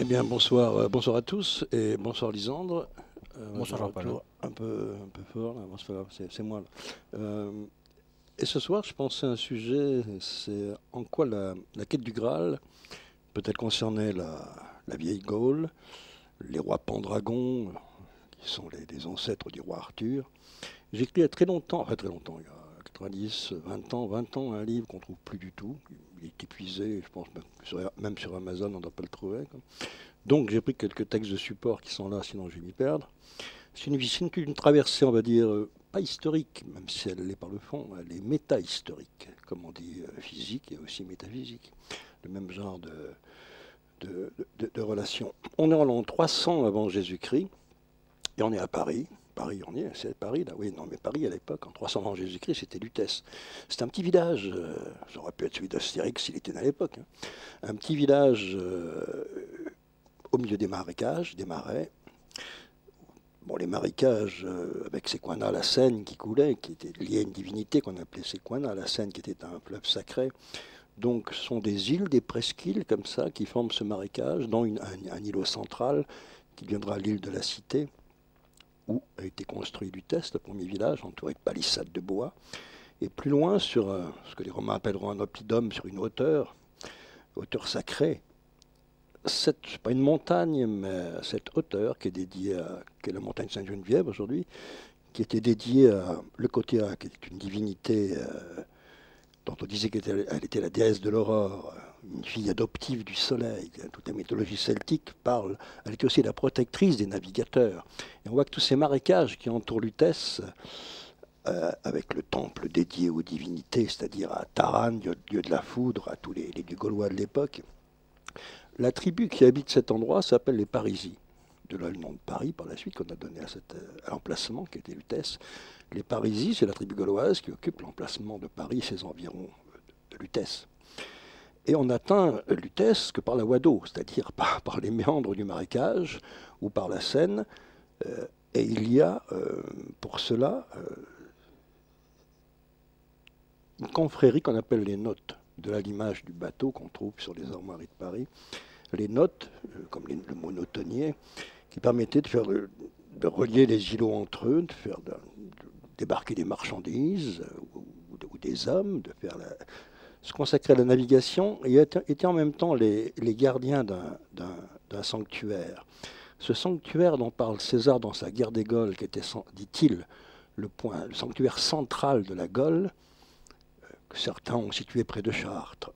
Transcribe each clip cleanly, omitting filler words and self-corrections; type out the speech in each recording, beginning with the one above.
Eh bien, bonsoir, bonsoir à tous et bonsoir Lisandre. J'ai Bonsoir un Jean-Paul. retour un peu fort, là. Bon, c'est pas grave, c'est moi là. Et ce soir, je pensais à un sujet, c'est en quoi la quête du Graal peut-elle concerner la vieille Gaule, les rois Pendragon, qui sont les ancêtres du roi Arthur. J'ai écrit il y a très longtemps, enfin très longtemps, il y a 90, 20 ans, un livre qu'on trouve plus du tout. Il est épuisé, je pense même sur Amazon, on ne doit pas le trouver, quoi. Donc j'ai pris quelques textes de support qui sont là, sinon je vais m'y perdre. C'est une traversée, on va dire, pas historique, même si elle l'est par le fond, elle est méta-historique, comme on dit physique et aussi métaphysique. Le même genre de relation. On est en l'an 300 avant Jésus-Christ, et on est à Paris. Paris, on y est, c'est Paris là. Oui, non, mais Paris à l'époque, en 300 avant Jésus-Christ, c'était Lutèce. C'était un petit village, ça aurait pu être celui d'Astérix s'il était né à l'époque, hein. Un petit village au milieu des marécages, des marais. Bon, les marécages, avec Sequana, la Seine qui coulait, qui était liée à une divinité qu'on appelait Sequana, la Seine qui était un fleuve sacré. Donc, ce sont des îles, des presqu'îles comme ça, qui forment ce marécage, dont un îlot central qui deviendra l'île de la Cité, où a été construit Lutèce, le premier village, entouré de palissades de bois. Et plus loin, sur ce que les Romains appelleront un oppidum, sur une hauteur sacrée, c'est pas une montagne, mais cette hauteur qui est dédiée qui est la montagne Sainte-Geneviève aujourd'hui, qui était dédiée à le côté A, qui est une divinité dont on disait qu'elle était la déesse de l'aurore, une fille adoptive du soleil. Toute la mythologie celtique parle. Elle était aussi la protectrice des navigateurs. Et on voit que tous ces marécages qui entourent Lutèce, avec le temple dédié aux divinités, c'est-à-dire à Taran, dieu de la foudre, à tous les dieux gaulois de l'époque, la tribu qui habite cet endroit s'appelle les Parisis. De là le nom de Paris par la suite qu'on a donné à l'emplacement qui était Lutèce. Les Parisis, c'est la tribu gauloise qui occupe l'emplacement de Paris et ses environs de Lutèce. Et on atteint Lutèce que par la voie d'eau, c'est-à-dire par les méandres du marécage ou par la Seine. Et il y a pour cela une confrérie qu'on appelle les Notes, de là l'image du bateau qu'on trouve sur les armoiries de Paris. Les notes, comme le monotonnier, qui permettaient de relier les îlots entre eux, de débarquer des marchandises ou des hommes, se consacrer à la navigation et étaient en même temps les gardiens d'un sanctuaire. Ce sanctuaire dont parle César dans sa guerre des Gaules, qui était, dit-il, le sanctuaire central de la Gaule, que certains ont situé près de Chartres.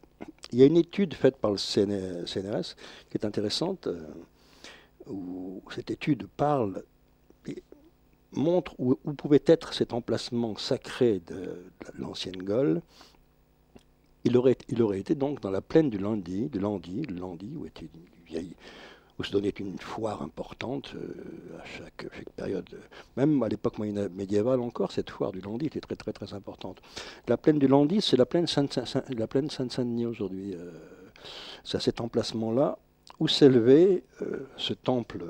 Il y a une étude faite par le CNRS qui est intéressante, où cette étude parle et montre où pouvait être cet emplacement sacré de l'ancienne Gaule. Il aurait été donc dans la plaine du Landy, où était une vieille, où se donnait une foire importante à chaque période. Même à l'époque médiévale encore, cette foire du Landy était très très très importante. La plaine du Landy, c'est la plaine Sainte-Saint-Denis aujourd'hui. C'est à cet emplacement-là où s'élevait ce temple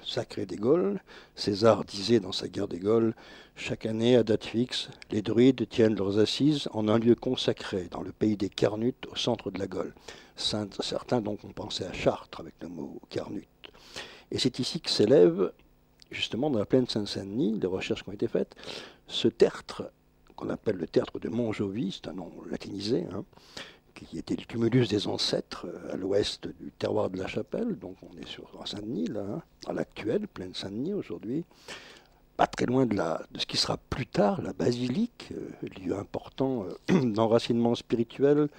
sacré des Gaules. César disait dans sa guerre des Gaules, chaque année, à date fixe, les druides tiennent leurs assises en un lieu consacré, dans le pays des Carnutes, au centre de la Gaule. Certains donc ont pensé à Chartres avec le mot Carnute. Et c'est ici que s'élève, justement dans la plaine Saint-Denis, des recherches qui ont été faites, ce tertre qu'on appelle le tertre de Montjoly, c'est un nom latinisé, hein, qui était le tumulus des ancêtres à l'ouest du terroir de la Chapelle. Donc on est sur Saint-Denis, là, hein, à l'actuelle, plaine Saint-Denis aujourd'hui. Pas très loin de ce qui sera plus tard la basilique, lieu important d'enracinement spirituel.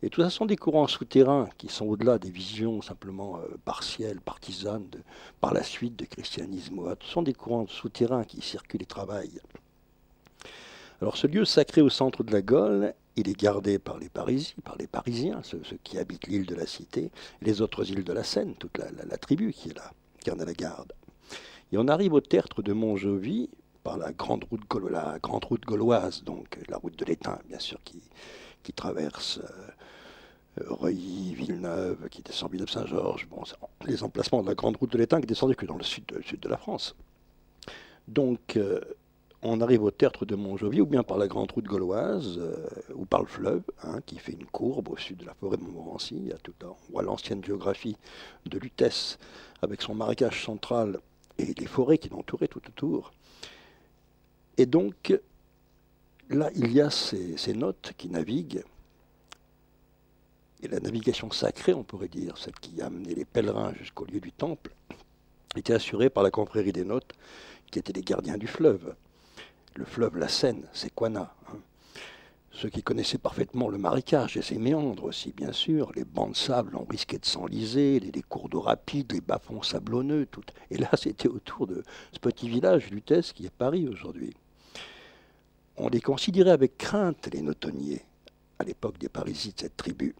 Et tout ça sont des courants souterrains qui sont au-delà des visions simplement partielles, partisanes, par la suite de christianisme. Ce sont des courants souterrains qui circulent et travaillent. Alors ce lieu sacré au centre de la Gaule, il est gardé par les Parisiens, ceux qui habitent l'île de la Cité, et les autres îles de la Seine, toute la tribu qui est là, qui en a la garde. Et on arrive au tertre de Montjoly par la grande route gauloise, donc la route de l'Étain, bien sûr, qui traverse Reuilly, Villeneuve, qui descend Villeneuve-Saint-Georges, bon, les emplacements de la grande route de l'Étain qui descendait que dans le sud de la France. Donc on arrive au tertre de Montjoly, ou bien par la grande route gauloise, ou par le fleuve, hein, qui fait une courbe au sud de la forêt de Montmorency. On voit l'ancienne géographie de Lutèce, avec son marécage central et les forêts qui l'entouraient tout autour. Et donc, là, il y a ces notes qui naviguent. Et la navigation sacrée, on pourrait dire, celle qui a amené les pèlerins jusqu'au lieu du temple, était assurée par la confrérie des notes, qui étaient les gardiens du fleuve. Le fleuve, la Seine, c'est Coana. Hein. Ceux qui connaissaient parfaitement le marécage et ses méandres aussi, bien sûr, les bancs de sable en risquaient de s'enliser, les cours d'eau rapides, les bas-fonds sablonneux, tout. Et là, c'était autour de ce petit village, Lutèce, qui est Paris aujourd'hui. On les considérait avec crainte, les notonniers, à l'époque des parisiens de cette tribu,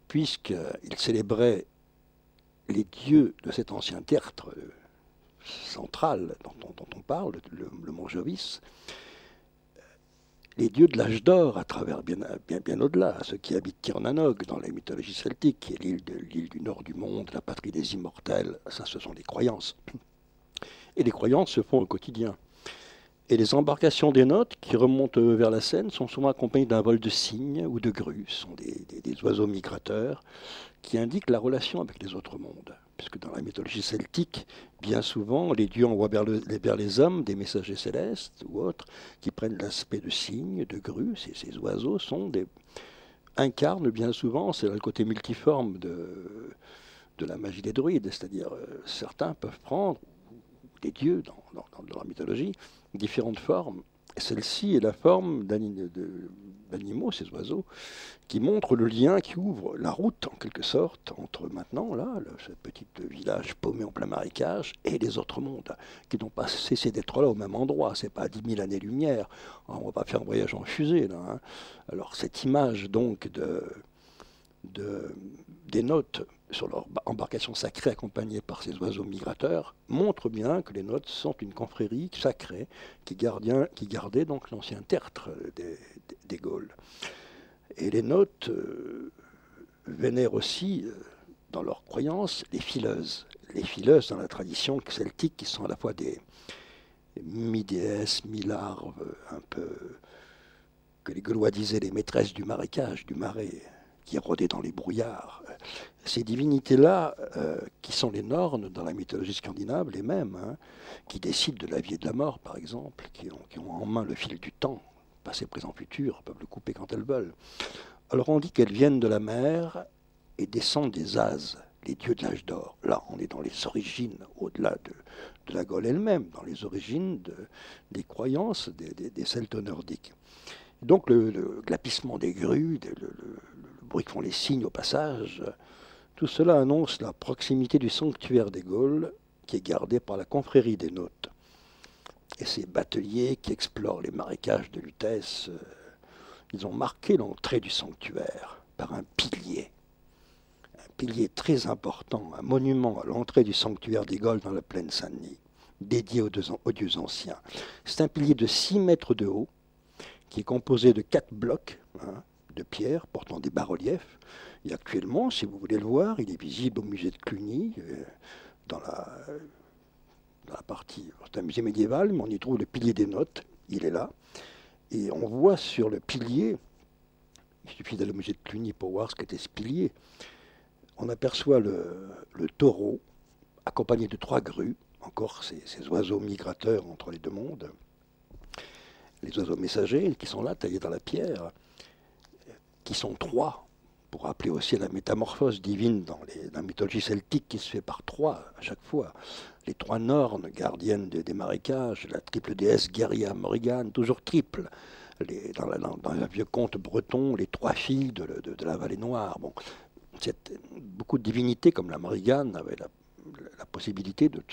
puisqu'ils célébraient les dieux de cet ancien tertre central dont on parle, le Montjovis, les dieux de l'âge d'or à travers bien au-delà, ceux qui habitent Tirnanog dans la mythologie celtique, qui est l'île du nord du monde, la patrie des immortels, ça ce sont des croyances. Et les croyances se font au quotidien. Et les embarcations des notes qui remontent vers la Seine sont souvent accompagnées d'un vol de cygnes ou de grues. Ce sont des oiseaux migrateurs qui indiquent la relation avec les autres mondes. Puisque dans la mythologie celtique, bien souvent, les dieux envoient vers les hommes des messagers célestes ou autres qui prennent l'aspect de cygnes, de grues. Ces oiseaux incarnent bien souvent, c'est le côté multiforme de la magie des druides, c'est-à-dire certains peuvent prendre, des dieux dans la mythologie, différentes formes. Et celle-ci est la forme d'animaux, ces oiseaux, qui montrent le lien, qui ouvre la route, en quelque sorte, entre maintenant, là, ce petit village paumé en plein marécage, et les autres mondes, qui n'ont pas cessé d'être là au même endroit. C'est pas à 10 000 années-lumière. On ne va pas faire un voyage en fusée, là. Hein. Alors, cette image, donc, des notes sur leur embarcation sacrée accompagnée par ces oiseaux migrateurs montre bien que les notes sont une confrérie sacrée qui gardait donc l'ancien tertre des Gaules. Et les notes vénèrent aussi, dans leurs croyances, les fileuses. Les fileuses dans la tradition celtique qui sont à la fois des mi-déesses, mi-larves, un peu, que les Gaulois disaient les maîtresses du marécage, du marais, qui rôdaient dans les brouillards. Ces divinités-là, qui sont les Nornes dans la mythologie scandinave, les mêmes, hein, qui décident de la vie et de la mort, par exemple, qui ont en main le fil du temps, passé, présent, futur, peuvent le couper quand elles veulent. Alors on dit qu'elles viennent de la mer et descendent des Ases, les dieux de l'âge d'or. Là, on est dans les origines, au-delà de la Gaule elle-même, dans les origines des croyances des Celtes nordiques. Donc le glapissement des grues, le bruit que font les cygnes au passage, tout cela annonce la proximité du sanctuaire des Gaules qui est gardé par la confrérie des Notes. Et ces bateliers qui explorent les marécages de Lutèce, ils ont marqué l'entrée du sanctuaire par un pilier très important, un monument à l'entrée du sanctuaire des Gaules dans la plaine Saint-Denis, dédié aux dieux anciens. C'est un pilier de 6 mètres de haut, qui est composé de 4 blocs, hein, de pierre portant des bas-reliefs. Et actuellement, si vous voulez le voir, il est visible au musée de Cluny, dans la partie, c'est un musée médiéval, mais on y trouve le pilier des notes, il est là. Et on voit sur le pilier, il suffit d'aller au musée de Cluny pour voir ce qu'était ce pilier, on aperçoit le taureau, accompagné de 3 grues, encore ces oiseaux migrateurs entre les deux mondes, les oiseaux messagers qui sont là, taillés dans la pierre, qui sont 3, pour rappeler aussi la métamorphose divine dans la mythologie celtique qui se fait par 3 à chaque fois. Les 3 Nornes, gardiennes des marécages, la triple déesse Guerria Morrigan, toujours triple. Dans un vieux conte breton, les 3 filles de la vallée noire. Bon, beaucoup de divinités comme la Morrigan avaient la possibilité de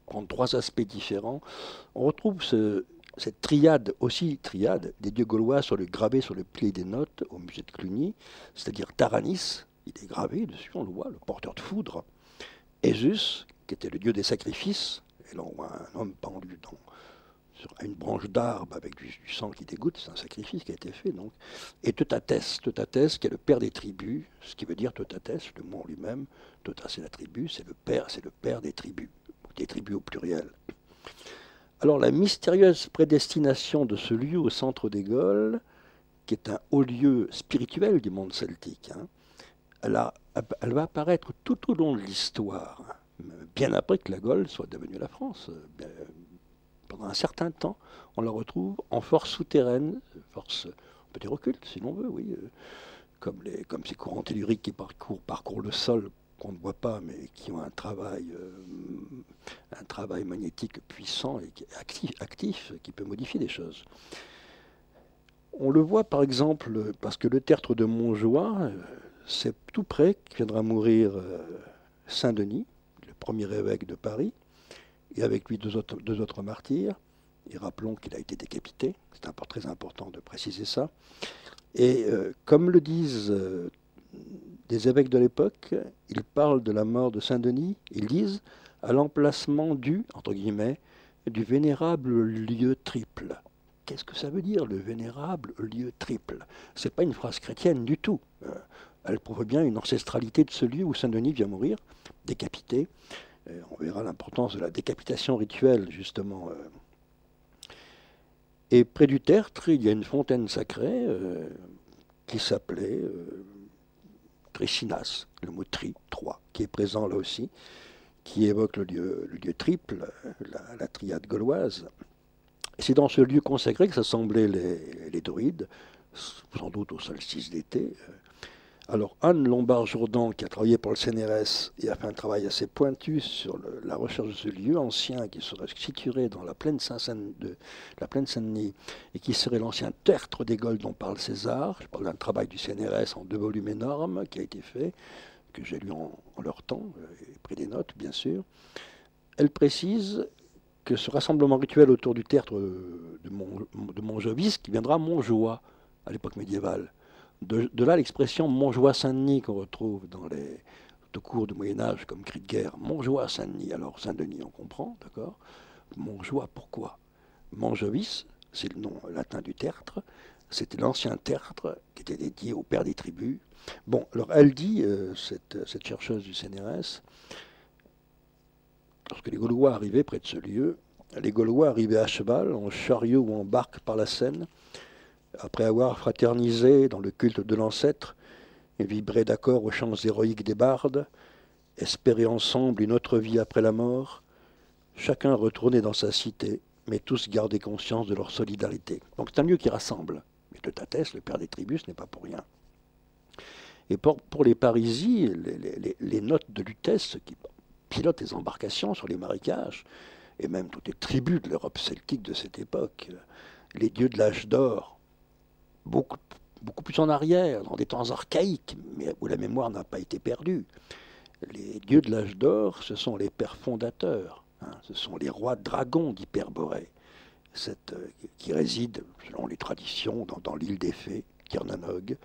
prendre 3 aspects différents. On retrouve cette triade des dieux gaulois gravée sur le pilier des notes au musée de Cluny, c'est-à-dire Taranis, il est gravé dessus, on le voit, le porteur de foudre, Esus, qui était le dieu des sacrifices, et là on voit un homme pendu sur une branche d'arbre avec du sang qui dégoûte, c'est un sacrifice qui a été fait donc, et Teutates qui est le père des tribus, ce qui veut dire Teutates, le mot en lui-même, Teuta c'est la tribu, c'est le père des tribus au pluriel. Alors la mystérieuse prédestination de ce lieu au centre des Gaules, qui est un haut lieu spirituel du monde celtique, hein, elle va apparaître tout au long de l'histoire, hein, bien après que la Gaule soit devenue la France. Pendant un certain temps, on la retrouve en force souterraine, force, on peut dire occulte si l'on veut, oui, comme ces courants telluriques qui parcourent le sol qu'on ne voit pas, mais qui ont un travail magnétique puissant et actif, qui peut modifier des choses. On le voit par exemple parce que le tertre de Montjoie, c'est tout près qui viendra mourir Saint-Denis, le premier évêque de Paris, et avec lui deux autres martyrs. Et rappelons qu'il a été décapité, c'est très important de préciser ça. Et comme le disent des évêques de l'époque, ils parlent de la mort de Saint-Denis, ils disent à l'emplacement du, entre guillemets, du vénérable lieu triple. Qu'est-ce que ça veut dire, le vénérable lieu triple? Ce n'est pas une phrase chrétienne du tout. Elle prouve bien une ancestralité de ce lieu où Saint-Denis vient mourir, décapité. On verra l'importance de la décapitation rituelle, justement. Et près du tertre, il y a une fontaine sacrée qui s'appelait Tricinas, le mot tri, 3, qui est présent là aussi, qui évoque le lieu triple, la triade gauloise. Et c'est dans ce lieu consacré que s'assemblaient les druides, sans doute au solstice d'été. Alors Anne Lombard-Jourdan, qui a travaillé pour le CNRS et a fait un travail assez pointu sur la recherche de ce lieu ancien qui serait situé dans la plaine Saint-Denis et qui serait l'ancien tertre des Gaules dont parle César. Je parle d'un travail du CNRS en 2 volumes énormes qui a été fait, que j'ai lu en leur temps, et pris des notes bien sûr. Elle précise que ce rassemblement rituel autour du tertre de Montjovis, qui viendra Montjoie à l'époque médiévale. De là l'expression Montjoie-Saint-Denis qu'on retrouve au cours du Moyen-Âge comme cri de guerre. Montjoie-Saint-Denis, alors Saint-Denis on comprend, d'accord. Montjoie, pourquoi? Montjovis, c'est le nom latin du tertre, c'était l'ancien tertre qui était dédié au père des tribus. Bon, alors elle dit, cette chercheuse du CNRS, lorsque les Gaulois arrivaient près de ce lieu, les Gaulois arrivaient à cheval, en chariot ou en barque par la Seine, après avoir fraternisé dans le culte de l'ancêtre et vibré d'accord aux chants héroïques des bardes, espéré ensemble une autre vie après la mort, chacun retourné dans sa cité, mais tous gardaient conscience de leur solidarité. Donc c'est un lieu qui rassemble. Mais de Tatès, le père des tribus, ce n'est pas pour rien. Et pour les parisis, les notes de Lutèce, qui pilotent les embarcations sur les marécages, et même toutes les tribus de l'Europe celtique de cette époque, les dieux de l'âge d'or, beaucoup plus en arrière, dans des temps archaïques, mais où la mémoire n'a pas été perdue. Les dieux de l'âge d'or, ce sont les pères fondateurs, hein, ce sont les rois dragons d'Hyperborée, qui résident, selon les traditions, dans l'île des Fées, Tirnanog,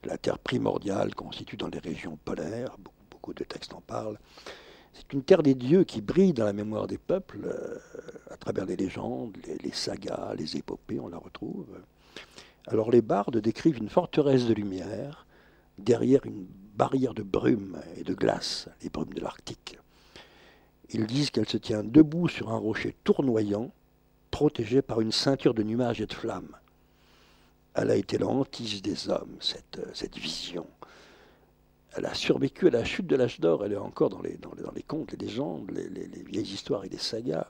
la terre primordiale constituée dans les régions polaires, beaucoup de textes en parlent. C'est une terre des dieux qui brille dans la mémoire des peuples, à travers les légendes, les sagas, les épopées, on la retrouve. Alors les bardes décrivent une forteresse de lumière, derrière une barrière de brume et de glace, les brumes de l'Arctique. Ils disent qu'elle se tient debout sur un rocher tournoyant, protégée par une ceinture de nuages et de flammes. Elle a été la hantise des hommes, cette vision. Elle a survécu à la chute de l'âge d'or, elle est encore dans les contes, les légendes, les vieilles histoires et les sagas.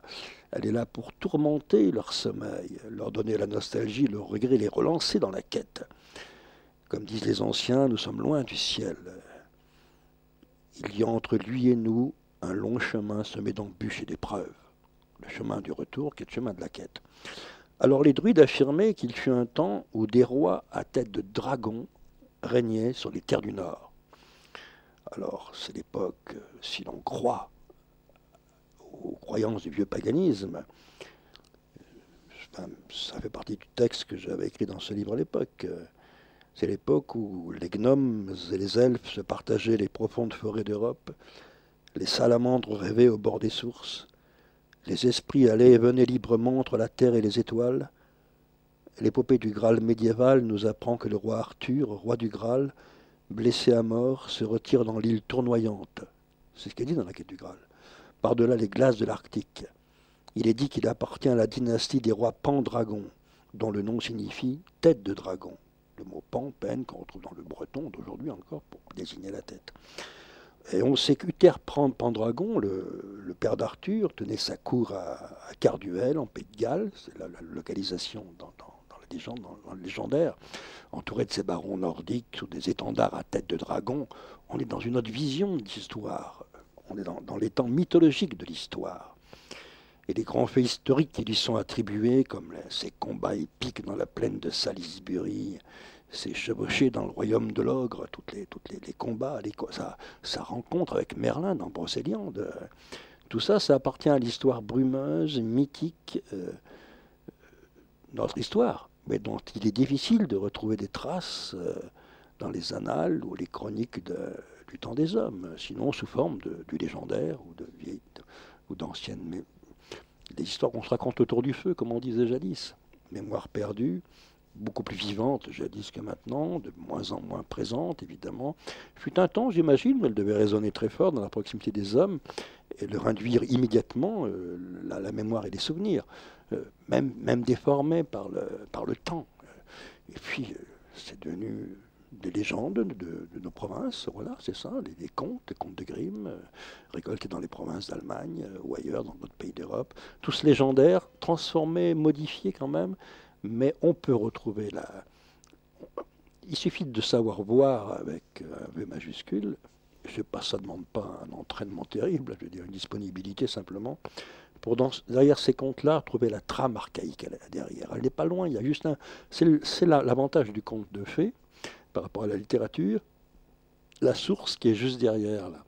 Elle est là pour tourmenter leur sommeil, leur donner la nostalgie, le regret, les relancer dans la quête. Comme disent les anciens, nous sommes loin du ciel. Il y a entre lui et nous un long chemin semé d'embûches et d'épreuves. Le chemin du retour qui est le chemin de la quête. Alors les druides affirmaient qu'il fut un temps où des rois à tête de dragons régnaient sur les terres du Nord. Alors c'est l'époque, si l'on croit aux croyances du vieux paganisme, ça fait partie du texte que j'avais écrit dans ce livre à l'époque. C'est l'époque où les gnomes et les elfes se partageaient les profondes forêts d'Europe, les salamandres rêvaient au bord des sources, les esprits allaient et venaient librement entre la terre et les étoiles. L'épopée du Graal médiéval nous apprend que le roi Arthur, roi du Graal, blessé à mort, se retire dans l'île tournoyante. C'est ce qu'il dit dans la quête du Graal. Par-delà les glaces de l'Arctique. Il est dit qu'il appartient à la dynastie des rois Pendragon, dont le nom signifie tête de dragon. Le mot pan, pen, qu'on retrouve dans le breton d'aujourd'hui encore pour désigner la tête. Et on sait qu'Uther Pendragon, le père d'Arthur, tenait sa cour à Carduel, en Pays de Galles, c'est la localisation dans le légendaire, entouré de ses barons nordiques sous des étendards à tête de dragon. On est dans une autre vision de l'histoire. On est dans les temps mythologiques de l'histoire. Et les grands faits historiques qui lui sont attribués, comme ces combats épiques dans la plaine de Salisbury, ces chevauchées dans le royaume de l'ogre, les combats, sa rencontre avec Merlin dans Brocéliande, tout ça, ça appartient à l'histoire brumeuse, mythique, notre histoire, mais dont il est difficile de retrouver des traces dans les annales ou les chroniques du temps des hommes, sinon sous forme du légendaire ou d'anciennes. Des histoires qu'on se raconte autour du feu, comme on disait jadis. Mémoire perdue, beaucoup plus vivante jadis que maintenant, de moins en moins présente, évidemment. Fut un temps, j'imagine, où elle devait résonner très fort dans la proximité des hommes et leur induire immédiatement la mémoire et les souvenirs, même déformés par le temps. Et puis, c'est devenu des légendes de nos provinces, voilà, c'est ça, les contes de Grimm, récoltés dans les provinces d'Allemagne ou ailleurs, dans d'autres pays d'Europe, tous légendaires, transformés, modifiés quand même, mais on peut retrouver Il suffit de savoir voir avec un V majuscule, ça ne demande pas un entraînement terrible, je veux dire une disponibilité simplement, pour derrière ces contes-là, trouver la trame archaïque derrière. Elle n'est pas loin, il y a juste c'est l'avantage du conte de fées, par rapport à la littérature, la source qui est juste derrière, là.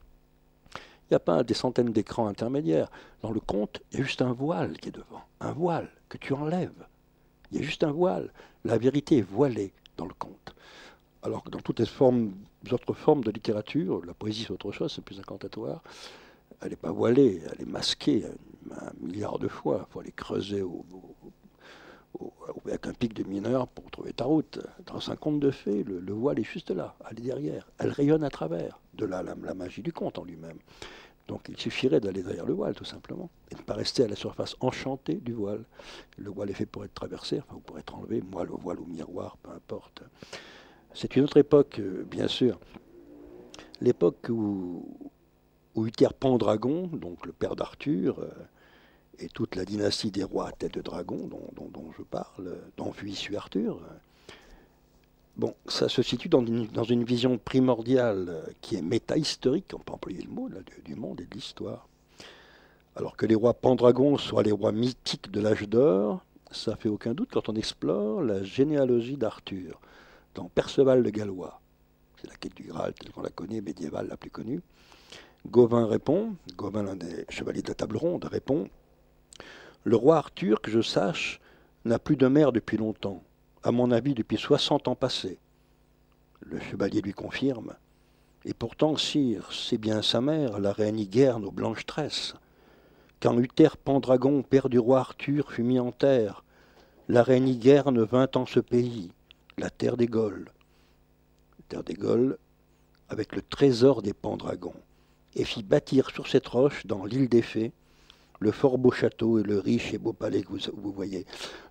Il n'y a pas des centaines d'écrans intermédiaires. Dans le conte, il y a juste un voile qui est devant. Un voile que tu enlèves. Il y a juste un voile. La vérité est voilée dans le conte. Alors que dans toutes les autres formes de littérature, la poésie c'est autre chose, c'est plus incantatoire, elle n'est pas voilée, elle est masquée un milliard de fois. Il faut aller creuser avec un pic de mineur pour trouver ta route. Dans un conte de fées, le voile est juste là, elle est derrière, elle rayonne à travers. De là la magie du conte en lui-même. Donc il suffirait d'aller derrière le voile tout simplement, et de ne pas rester à la surface enchantée du voile. Le voile est fait pour être traversé, enfin, ou pour être enlevé, moi le voile ou miroir, peu importe. C'est une autre époque, bien sûr. L'époque où Uther Pendragon, donc le père d'Arthur, et toute la dynastie des rois à tête de dragon dont je parle, dont fut issu Arthur, bon, ça se situe dans une vision primordiale qui est métahistorique, on peut employer le mot, là, du monde et de l'histoire. Alors que les rois Pendragon soient les rois mythiques de l'âge d'or, ça fait aucun doute quand on explore la généalogie d'Arthur, dans Perceval le Gallois. C'est la quête du Graal telle qu'on la connaît, médiévale la plus connue. Gauvin répond, Gauvin, l'un des chevaliers de la table ronde, répond: le roi Arthur, que je sache, n'a plus de mère depuis longtemps, à mon avis depuis 60 ans passés. Le chevalier lui confirme. Et pourtant, sire, c'est bien sa mère, la reine Ygerne aux blanches tresses. Quand Uther Pendragon, père du roi Arthur, fut mis en terre, la reine Ygerne vint en ce pays, la terre des Gaules. Terre des Gaules, avec le trésor des Pendragons, et fit bâtir sur cette roche, dans l'île des Fées, le fort beau château et le riche et beau palais que vous voyez.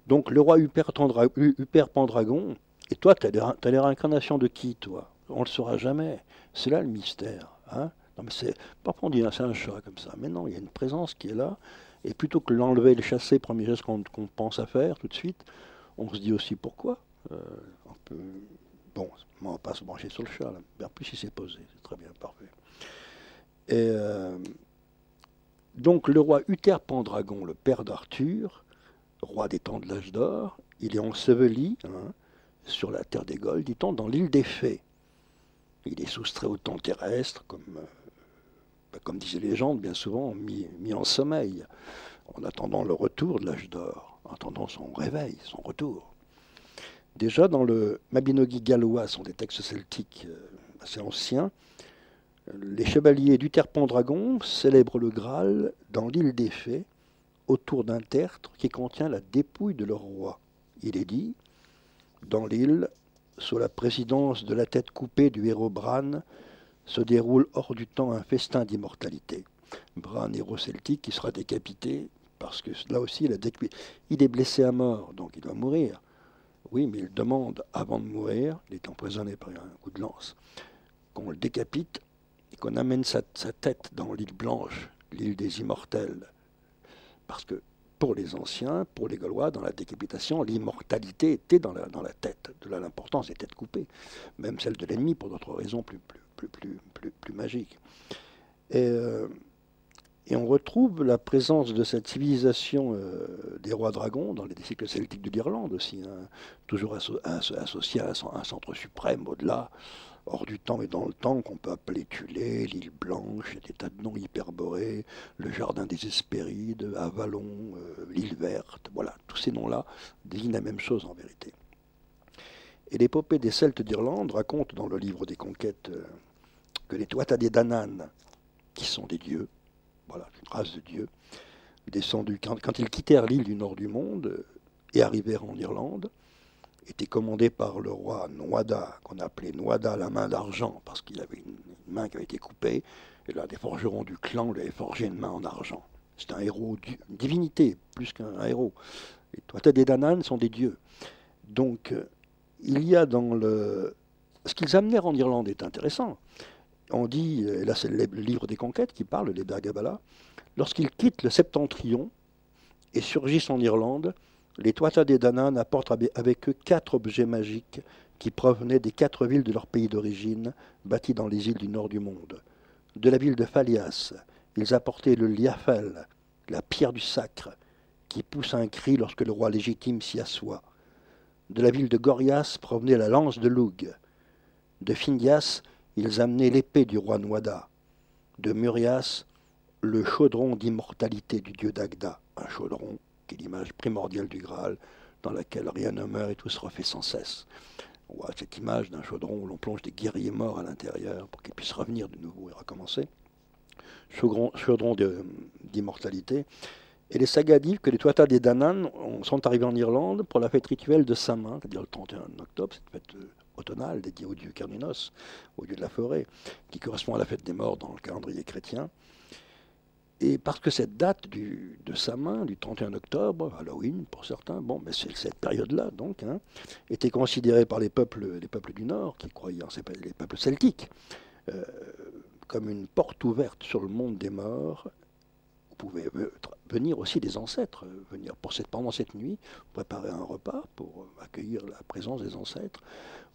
Donc le roi Uther Pendragon, et toi, tu as les réincarnations de qui, toi? On ne le saura jamais. C'est là le mystère. Hein? Non, mais parfois on dit, c'est un chat comme ça. Mais non, il y a une présence qui est là. Et plutôt que l'enlever et le chasser, premier geste qu'on pense à faire tout de suite, on se dit aussi pourquoi. On peut... Bon, on va pas se brancher sur le chat, là. En plus, il s'est posé. C'est très bien, parfait. Et... donc le roi Uther Pendragon, le père d'Arthur, roi des temps de l'âge d'or, il est enseveli sur la terre des Gaules, dit-on, dans l'île des Fées. Il est soustrait au temps terrestre, comme disaient les légendes, bien souvent mis en sommeil, en attendant le retour de l'âge d'or, en attendant son réveil, son retour. Déjà dans le Mabinogi gallois, sont des textes celtiques assez anciens, les chevaliers d'Uther Pendragon célèbrent le Graal dans l'île des Fées, autour d'un tertre qui contient la dépouille de leur roi. Il est dit, dans l'île, sous la présidence de la tête coupée du héros Bran, se déroule hors du temps un festin d'immortalité. Bran, héros celtique, qui sera décapité parce que là aussi, il est blessé à mort, donc il doit mourir. Oui, mais il demande, avant de mourir, il est empoisonné par un coup de lance, qu'on le décapite et qu'on amène sa tête dans l'île Blanche, l'île des Immortels. Parce que pour les anciens, pour les Gaulois, dans la décapitation, l'immortalité était dans la tête. De là l'importance des têtes coupées, même celle de l'ennemi pour d'autres raisons plus magiques. Et on retrouve la présence de cette civilisation des rois dragons dans les cycles celtiques de l'Irlande aussi, hein, toujours associé à un centre suprême au-delà, hors du temps et dans le temps, qu'on peut appeler Tulé, l'île Blanche, des tas de noms hyperborés, le jardin des Hespérides, Avalon, l'île Verte, voilà, tous ces noms-là désignent la même chose en vérité. Et l'épopée des Celtes d'Irlande raconte dans le livre des Conquêtes que les Tuatha Dé Danann, qui sont des dieux, voilà, une race de dieux, descendus, quand ils quittèrent l'île du nord du monde et arrivèrent en Irlande, étaient commandés par le roi Nuada, qu'on appelait Nuada la main d'argent, parce qu'il avait une main qui avait été coupée, et là, des forgerons du clan lui avaient forgé une main en argent. C'est un héros, une divinité, plus qu'un héros. Les Tuatha Dé Danann sont des dieux. Donc, il y a dans le... Ce qu'ils amenèrent en Irlande est intéressant. On dit, et là c'est le livre des Conquêtes qui parle, les Bergabala, lorsqu'ils quittent le Septentrion et surgissent en Irlande, les Tuatha Dé Danann apportent avec eux 4 objets magiques qui provenaient des 4 villes de leur pays d'origine, bâties dans les îles du nord du monde. De la ville de Falias, ils apportaient le liafel, la pierre du sacre, qui pousse un cri lorsque le roi légitime s'y assoit. De la ville de Gorias provenait la lance de Lug. De Findias, ils amenaient l'épée du roi Nuada. De Murias, le chaudron d'immortalité du dieu Dagda, un chaudron qui est l'image primordiale du Graal, dans laquelle rien ne meurt et tout se refait sans cesse. On voit cette image d'un chaudron où l'on plonge des guerriers morts à l'intérieur pour qu'ils puissent revenir de nouveau et recommencer. Chaudron d'immortalité. Et les sagas disent que les Tuatha Dé Danann sont arrivés en Irlande pour la fête rituelle de Saint-Main, c'est-à-dire le 31 octobre, cette fête automnale dédiée au dieu Cernunnos, au dieu de la forêt, qui correspond à la fête des morts dans le calendrier chrétien. Et parce que cette date de Saint-Main, du 31 octobre, Halloween pour certains, bon, mais c'est cette période-là, donc, hein, était considérée par les peuples du Nord, qui croyaient en les peuples celtiques, comme une porte ouverte sur le monde des morts. Pouvaient venir aussi des ancêtres, venir pendant cette nuit, préparer un repas pour accueillir la présence des ancêtres.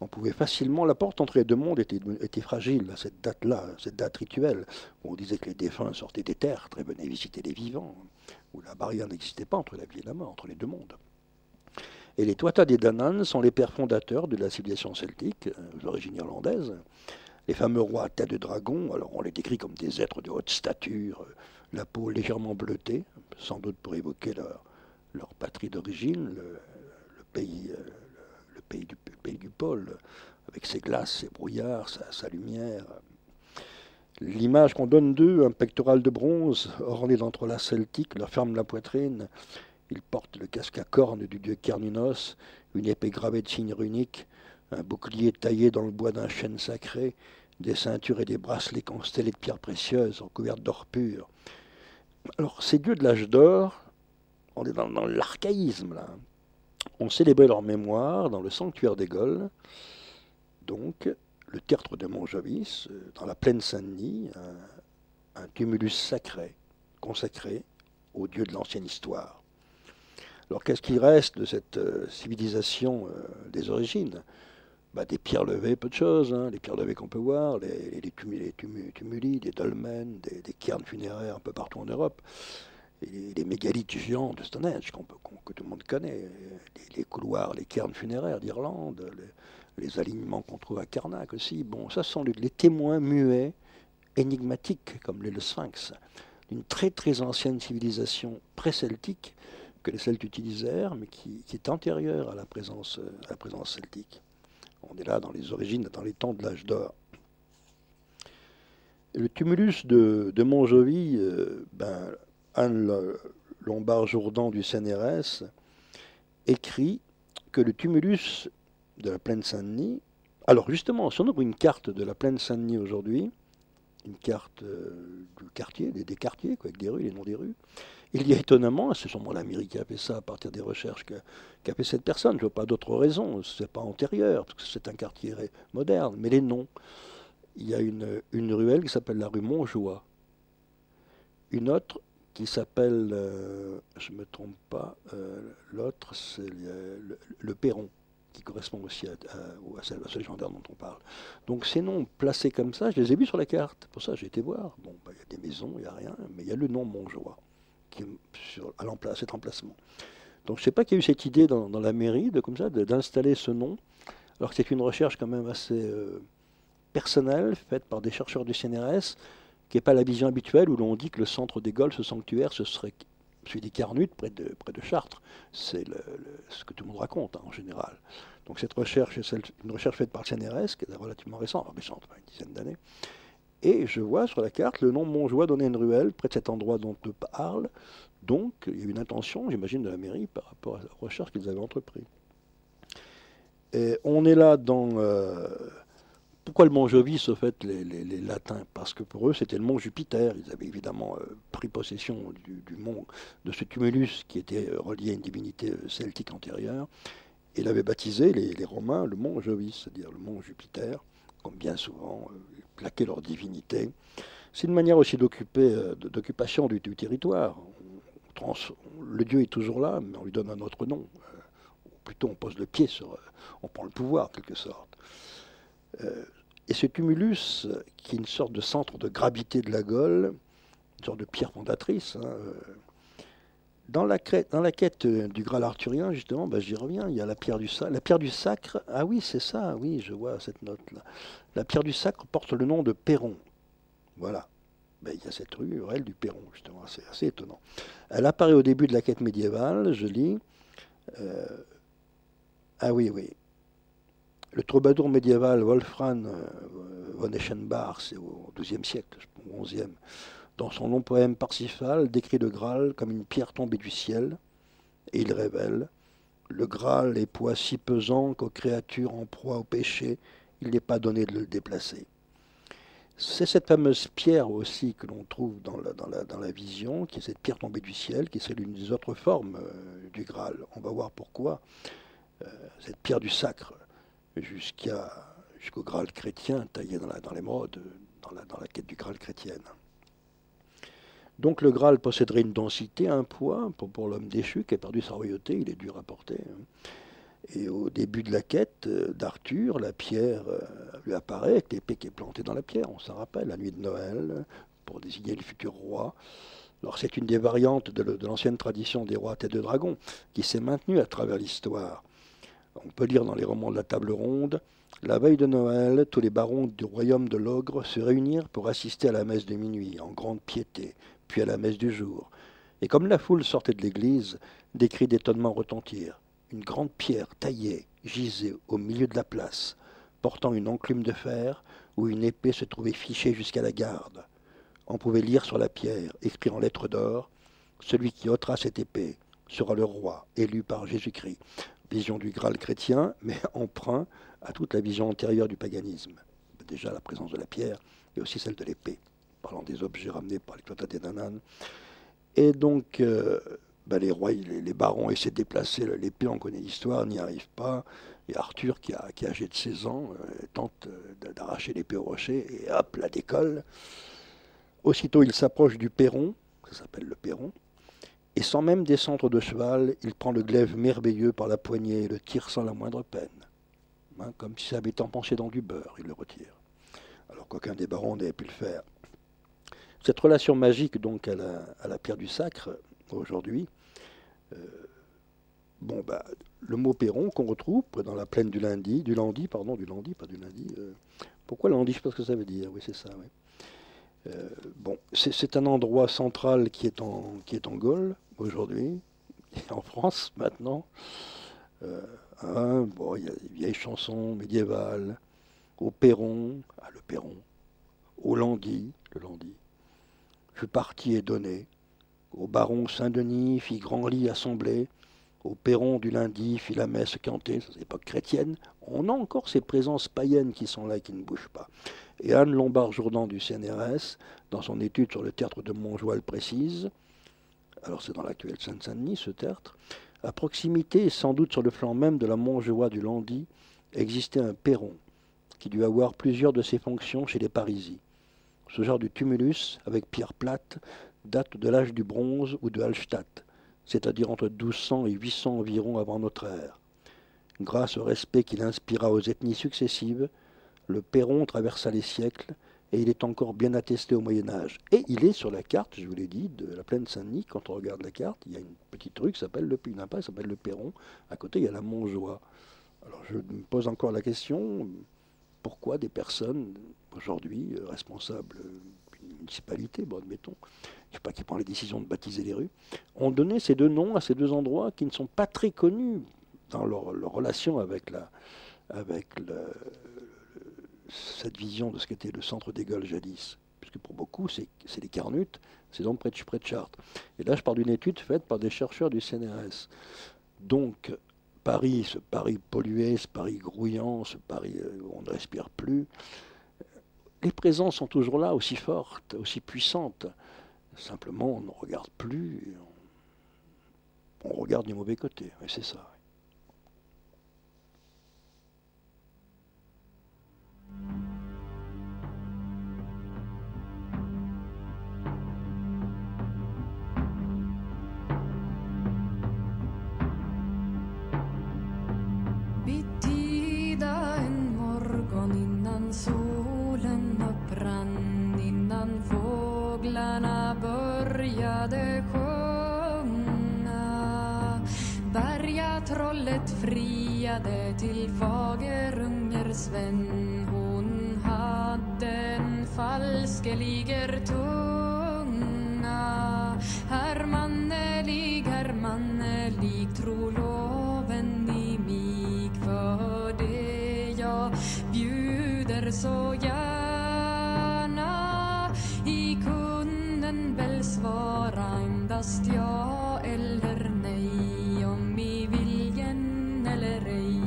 On pouvait facilement, la porte entre les deux mondes était fragile à cette date-là, cette date rituelle, où on disait que les défunts sortaient des tertres et venaient visiter les vivants, où la barrière n'existait pas entre la vie et la mort, entre les deux mondes. Et les Tuatha Dé Danann sont les pères fondateurs de la civilisation celtique, d'origine irlandaise. Les fameux rois à tête de dragon, alors on les décrit comme des êtres de haute stature, la peau légèrement bleutée, sans doute pour évoquer leur patrie d'origine, le pays du pôle, avec ses glaces, ses brouillards, sa lumière. L'image qu'on donne d'eux, un pectoral de bronze orné d'entrelacs celtiques, leur ferme la poitrine. Ils portent le casque à cornes du dieu Cernunnos, une épée gravée de signes runiques, un bouclier taillé dans le bois d'un chêne sacré, des ceintures et des bracelets constellés de pierres précieuses, recouvertes d'or pur. Alors, ces dieux de l'âge d'or, on est dans l'archaïsme, là. On célébrait leur mémoire dans le sanctuaire des Gaules, donc le tertre de Montjovis, dans la plaine Saint-Denis, un tumulus sacré, consacré aux dieux de l'ancienne histoire. Alors, qu'est-ce qui reste de cette civilisation des origines? Des pierres levées, peu de choses, hein, les pierres levées qu'on peut voir, les tumuli, des dolmens, des cairns funéraires un peu partout en Europe, et les mégalithes géants de Stonehenge que tout le monde connaît, les couloirs, les cairns funéraires d'Irlande, les alignements qu'on trouve à Karnak aussi. Bon, ça sont les témoins muets, énigmatiques, comme le Sphinx, d'une très très ancienne civilisation pré-celtique que les Celtes utilisèrent, mais qui est antérieure à la présence celtique. On est là dans les origines, dans les temps de l'âge d'or. Le tumulus de Montjoly, Anne Lombard-Jourdan du CNRS écrit que le tumulus de la plaine Saint-Denis, alors justement, si on ouvre une carte de la plaine Saint-Denis aujourd'hui, une carte du quartier, des quartiers, quoi, avec des rues, les noms des rues, Il y a étonnamment, c'est sûrement la mairie qui a fait ça à partir des recherches qu'a fait cette personne, je ne vois pas d'autres raisons, ce n'est pas antérieur, parce que c'est un quartier moderne, mais les noms. Il y a une ruelle qui s'appelle la rue Montjoie, une autre qui s'appelle, je ne me trompe pas, l'autre c'est le Perron, qui correspond aussi à ce légendaire dont on parle. Donc ces noms placés comme ça, je les ai vus sur la carte, pour ça j'ai été voir. Bon, il y a des maisons, il n'y a rien, mais il y a le nom Montjoie qui est à cet emplacement. Donc je ne sais pas qui a eu cette idée dans la mairie comme ça d'installer ce nom, alors que c'est une recherche quand même assez personnelle, faite par des chercheurs du CNRS, qui n'est pas la vision habituelle où l'on dit que le centre des Gaules, ce sanctuaire, ce serait celui des Carnutes, près de Chartres. C'est ce que tout le monde raconte, hein, en général. Donc cette recherche est une recherche faite par le CNRS, qui est relativement récente, récente, une dizaine d'années. Et je vois sur la carte le nom Montjoie donné à une ruelle, près de cet endroit dont on parle. Donc il y a une intention, j'imagine, de la mairie par rapport à la recherche qu'ils avaient entreprise. Et on est là dans... pourquoi le mont Jovis, au fait, les Latins? Parce que pour eux, c'était le mont Jupiter. Ils avaient évidemment pris possession du mont, de ce tumulus qui était relié à une divinité celtique antérieure. Et ils avaient baptisé, les Romains, le mont Jovis, c'est-à-dire le mont Jupiter, comme bien souvent, plaquer leur divinité. C'est une manière aussi d'occupation du territoire. Le dieu est toujours là, mais on lui donne un autre nom. Plutôt, on pose le pied sur... on prend le pouvoir, en quelque sorte. Et ce tumulus, qui est une sorte de centre de gravité de la Gaule, une sorte de pierre fondatrice, hein, dans la quête du Graal arthurien, justement, ben, j'y reviens, il y a la pierre du sacre. Ah oui, c'est ça, oui, je vois cette note-là. La pierre du sacre porte le nom de Perron. Voilà. Ben, il y a cette ruelle du Perron, justement, c'est assez étonnant. Elle apparaît au début de la quête médiévale, je lis. Ah oui, oui. Le troubadour médiéval Wolfram von Eschenbach, c'est au XIIe siècle, au XIe, dans son long poème Parsifal, décrit le Graal comme une pierre tombée du ciel, et il révèle: le Graal est poids si pesant qu'aux créatures en proie au péché, il n'est pas donné de le déplacer. C'est cette fameuse pierre aussi que l'on trouve dans la vision, qui est cette pierre tombée du ciel, qui est l'une des autres formes du Graal. On va voir pourquoi. Cette pierre du sacre, jusqu'au Graal chrétien taillé dans l'émeraude, dans la quête du Graal chrétienne. Donc le Graal posséderait une densité, un poids pour l'homme déchu qui a perdu sa royauté, il est dur à porter. Et au début de la quête d'Arthur, la pierre lui apparaît avec l'épée qui est plantée dans la pierre, on s'en rappelle, la nuit de Noël, pour désigner le futur roi. Alors c'est une des variantes de l'ancienne tradition des rois à tête de dragon, qui s'est maintenue à travers l'histoire. On peut lire dans les romans de la Table Ronde: la veille de Noël, tous les barons du royaume de l'ogre se réunirent pour assister à la messe de minuit, en grande piété, puis à la messe du jour. Et comme la foule sortait de l'église, des cris d'étonnement retentirent. Une grande pierre taillée gisait au milieu de la place, portant une enclume de fer où une épée se trouvait fichée jusqu'à la garde. On pouvait lire sur la pierre, écrit en lettres d'or: celui qui ôtera cette épée sera le roi, élu par Jésus-Christ. Vision du Graal chrétien, mais emprunt à toute la vision antérieure du paganisme. Déjà la présence de la pierre, et aussi celle de l'épée, parlant des objets ramenés par les Tuatha Dé Danann. Et donc, les rois, les barons essaient de déplacer l'épée, on connaît l'histoire, n'y arrivent pas. Et Arthur, qui est âgé de 16 ans, tente d'arracher l'épée au rocher, et hop, la décolle. Aussitôt, il s'approche du perron, ça s'appelle le perron, et sans même descendre de cheval, il prend le glaive merveilleux par la poignée et le tire sans la moindre peine. Hein, comme si ça avait été empanché dans du beurre, il le retire. Alors qu'aucun des barons n'avait pu le faire. Cette relation magique donc à la pierre du sacre, aujourd'hui, le mot perron qu'on retrouve dans la plaine du Lundi, pourquoi Lundi, je ne sais pas ce que ça veut dire, oui c'est ça, oui. C'est un endroit central qui est en Gaule aujourd'hui, et en France maintenant. Il y a des vieilles chansons médiévales, au Perron, le Perron, au Landy, le Landy. Je partis et donnai, au baron Saint-Denis fit grand lit assemblé, au Perron du Lundi fit la messe cantée, c'est l'époque chrétienne. On a encore ces présences païennes qui sont là et qui ne bougent pas. Et Anne Lombard-Jourdan du CNRS, dans son étude sur le théâtre de Montjoie, le précise: alors c'est dans l'actuel Seine-Saint-Denis ce tertre, à proximité et sans doute sur le flanc même de la Montjoie du Landy, existait un perron qui dut avoir plusieurs de ses fonctions chez les Parisis. Ce genre de tumulus, avec pierre plate, date de l'âge du bronze ou de Hallstatt, c'est-à-dire entre 1200 et 800 environ avant notre ère. Grâce au respect qu'il inspira aux ethnies successives, le perron traversa les siècles et il est encore bien attesté au Moyen-Âge. Et il est sur la carte, je vous l'ai dit, de la plaine Saint-Denis. Quand on regarde la carte, il y a une petite rue qui s'appelle une impasse qui s'appelle le Perron. À côté, il y a la Montjoie. Alors je me pose encore la question, pourquoi des personnes, aujourd'hui, responsables d'une municipalité, bon, admettons, je ne sais pas qui prend les décisions de baptiser les rues, ont donné ces deux noms à ces deux endroits qui ne sont pas très connus dans leur relation avec cette vision de ce qu'était le centre des Gaules jadis. Puisque pour beaucoup, c'est les Carnutes, c'est donc près de Chartres. Et là, je parle d'une étude faite par des chercheurs du CNRS. Donc, Paris, ce Paris pollué, ce Paris grouillant, ce Paris où on ne respire plus, les présences sont toujours là, aussi fortes, aussi puissantes. Simplement, on ne regarde plus, on regarde du mauvais côté, et c'est ça. Bittida en morgon innan solen upprann, innan fåglarna började sjunga. Bergatrollet friade till Fagerunger-Sven. Hon hade en falskeliger tunga. Hermannelig, tro loven i mig, för det jag bjuder så gärna. I kunden väl svara endast ja eller nej, om i viljen eller ej.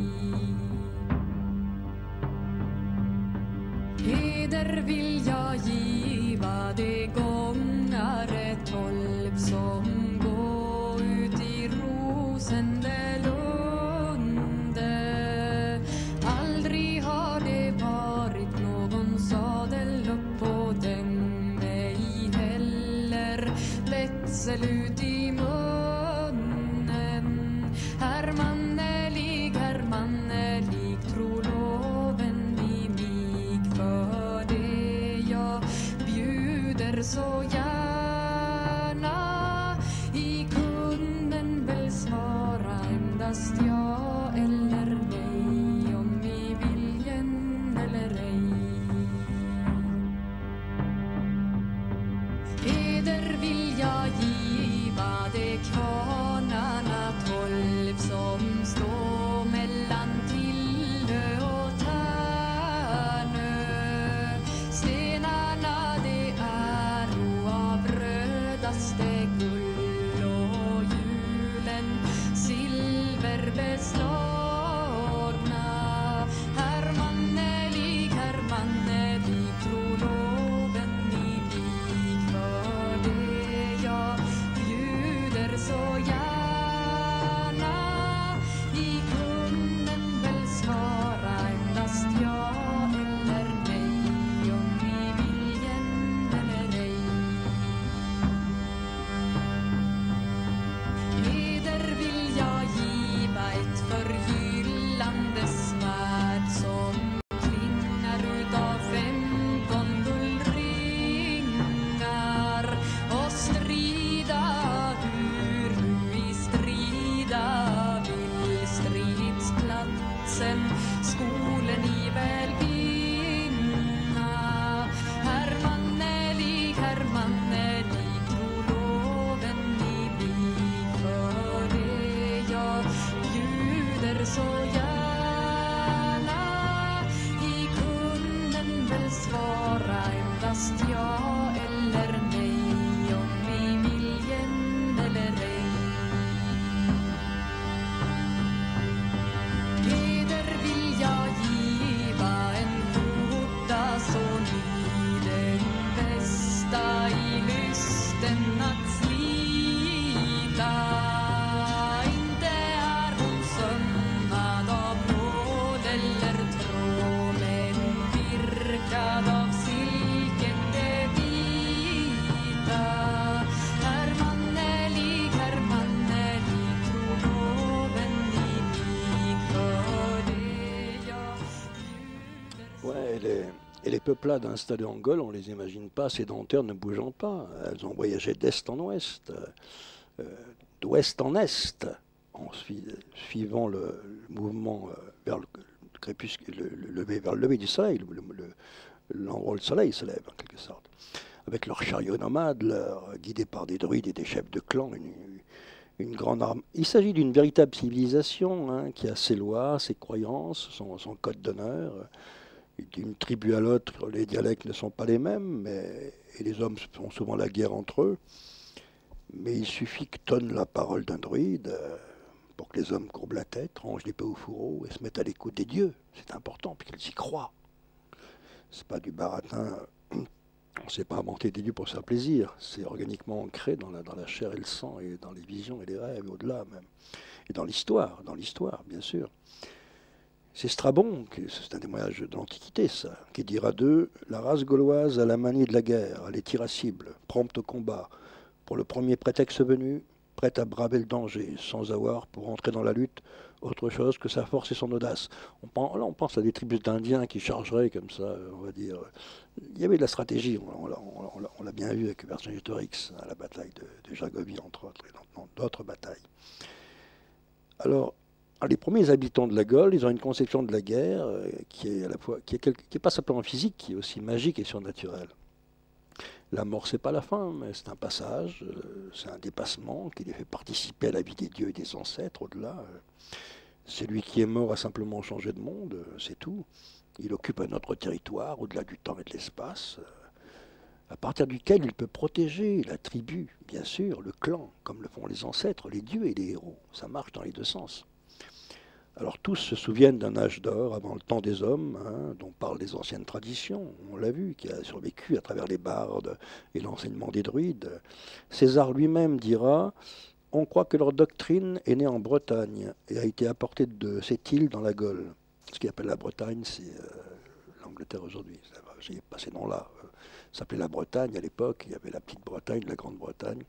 Heder vill jag giva de gångare 12 som gå ut i Rosendelunde. Aldrig har det varit någon sadel upp på dem, ej heller vätsel ut i munnen. Hermannelig, tro loven i mig, för det jag bjuder så gärna. I kunden väl svara endast ja eller nej, om i viljen eller ej. Heder vill jag giva de kvarnarna 12 som står mellan Tillö och Tärnö. Stenarna det är av rödaste guld och hjulen silverbeslagna. Hermannelig, tro loven i mig, för det jag bjuder så gärna. I kunden väl svara endast ja eller nej, om i viljen eller ej. Heder vill jag giva ett förgyllande svärd som klingar utav 15 guldringar, och strida hur du i strida vill. Stridsplatsen skolen i väl vinna. Hermannelig, tro loven i mig, för det jag bjuder så gärna. I kunden väl svara endast ja eller nej, om i viljen eller ej. Heder vill jag giva en skjorta så ny, den bästa i lysten att slita. Ouais, et les peuplades installées en Gaule, on ne les imagine pas sédentaires, ne bougeant pas. Elles ont voyagé d'est en ouest, euh, d'ouest en est, suivant le mouvement vers le crépuscule, vers le lever du soleil, l'endroit où le soleil se lève en quelque sorte. Avec leurs chariots nomades, guidés par des druides et des chefs de clan, une grande arme. Il s'agit d'une véritable civilisation hein, qui a ses lois, ses croyances, son code d'honneur. D'une tribu à l'autre, les dialectes ne sont pas les mêmes, et les hommes font souvent la guerre entre eux. Mais il suffit que tonne la parole d'un druide pour que les hommes courbent la tête, rangent l'épée au fourreau et se mettent à l'écoute des dieux. C'est important, puisqu'ils y croient. C'est pas du baratin. On ne s'est pas inventé des dieux pour se faire plaisir. C'est organiquement ancré dans la chair et le sang, et dans les visions et les rêves, et au-delà même. Et dans l'histoire, bien sûr. C'est Strabon, c'est un témoignage de l'Antiquité, ça, qui dira d'eux: la race gauloise a la manie de la guerre, elle est irascible, prompte au combat, pour le premier prétexte venu, prête à braver le danger, sans avoir, pour entrer dans la lutte, autre chose que sa force et son audace. Là, on pense à des tribus d'Indiens qui chargeraient comme ça, on va dire. Il y avait de la stratégie, on l'a bien vu avec Vercingétorix, à la bataille de Gergovie, entre autres, et dans d'autres batailles. Alors, les premiers habitants de la Gaule, ils ont une conception de la guerre qui est à la fois, qui est pas simplement physique, qui est aussi magique et surnaturelle. La mort, c'est pas la fin, mais c'est un passage, c'est un dépassement qui les fait participer à la vie des dieux et des ancêtres au-delà. Celui qui est mort a simplement changé de monde, c'est tout. Il occupe un autre territoire, au-delà du temps et de l'espace, à partir duquel il peut protéger la tribu, bien sûr, le clan, comme le font les ancêtres, les dieux et les héros. Ça marche dans les deux sens. Alors tous se souviennent d'un âge d'or avant le temps des hommes, hein, dont parlent les anciennes traditions, on l'a vu, qui a survécu à travers les bardes et l'enseignement des druides. César lui-même dira: on croit que leur doctrine est née en Bretagne et a été apportée de cette île dans la Gaule. Ce qu'il appelle la Bretagne, c'est l'Angleterre aujourd'hui. J'ai pas ces noms-là. Ça s'appelait la Bretagne à l'époque. Il y avait la petite Bretagne, la Grande Bretagne,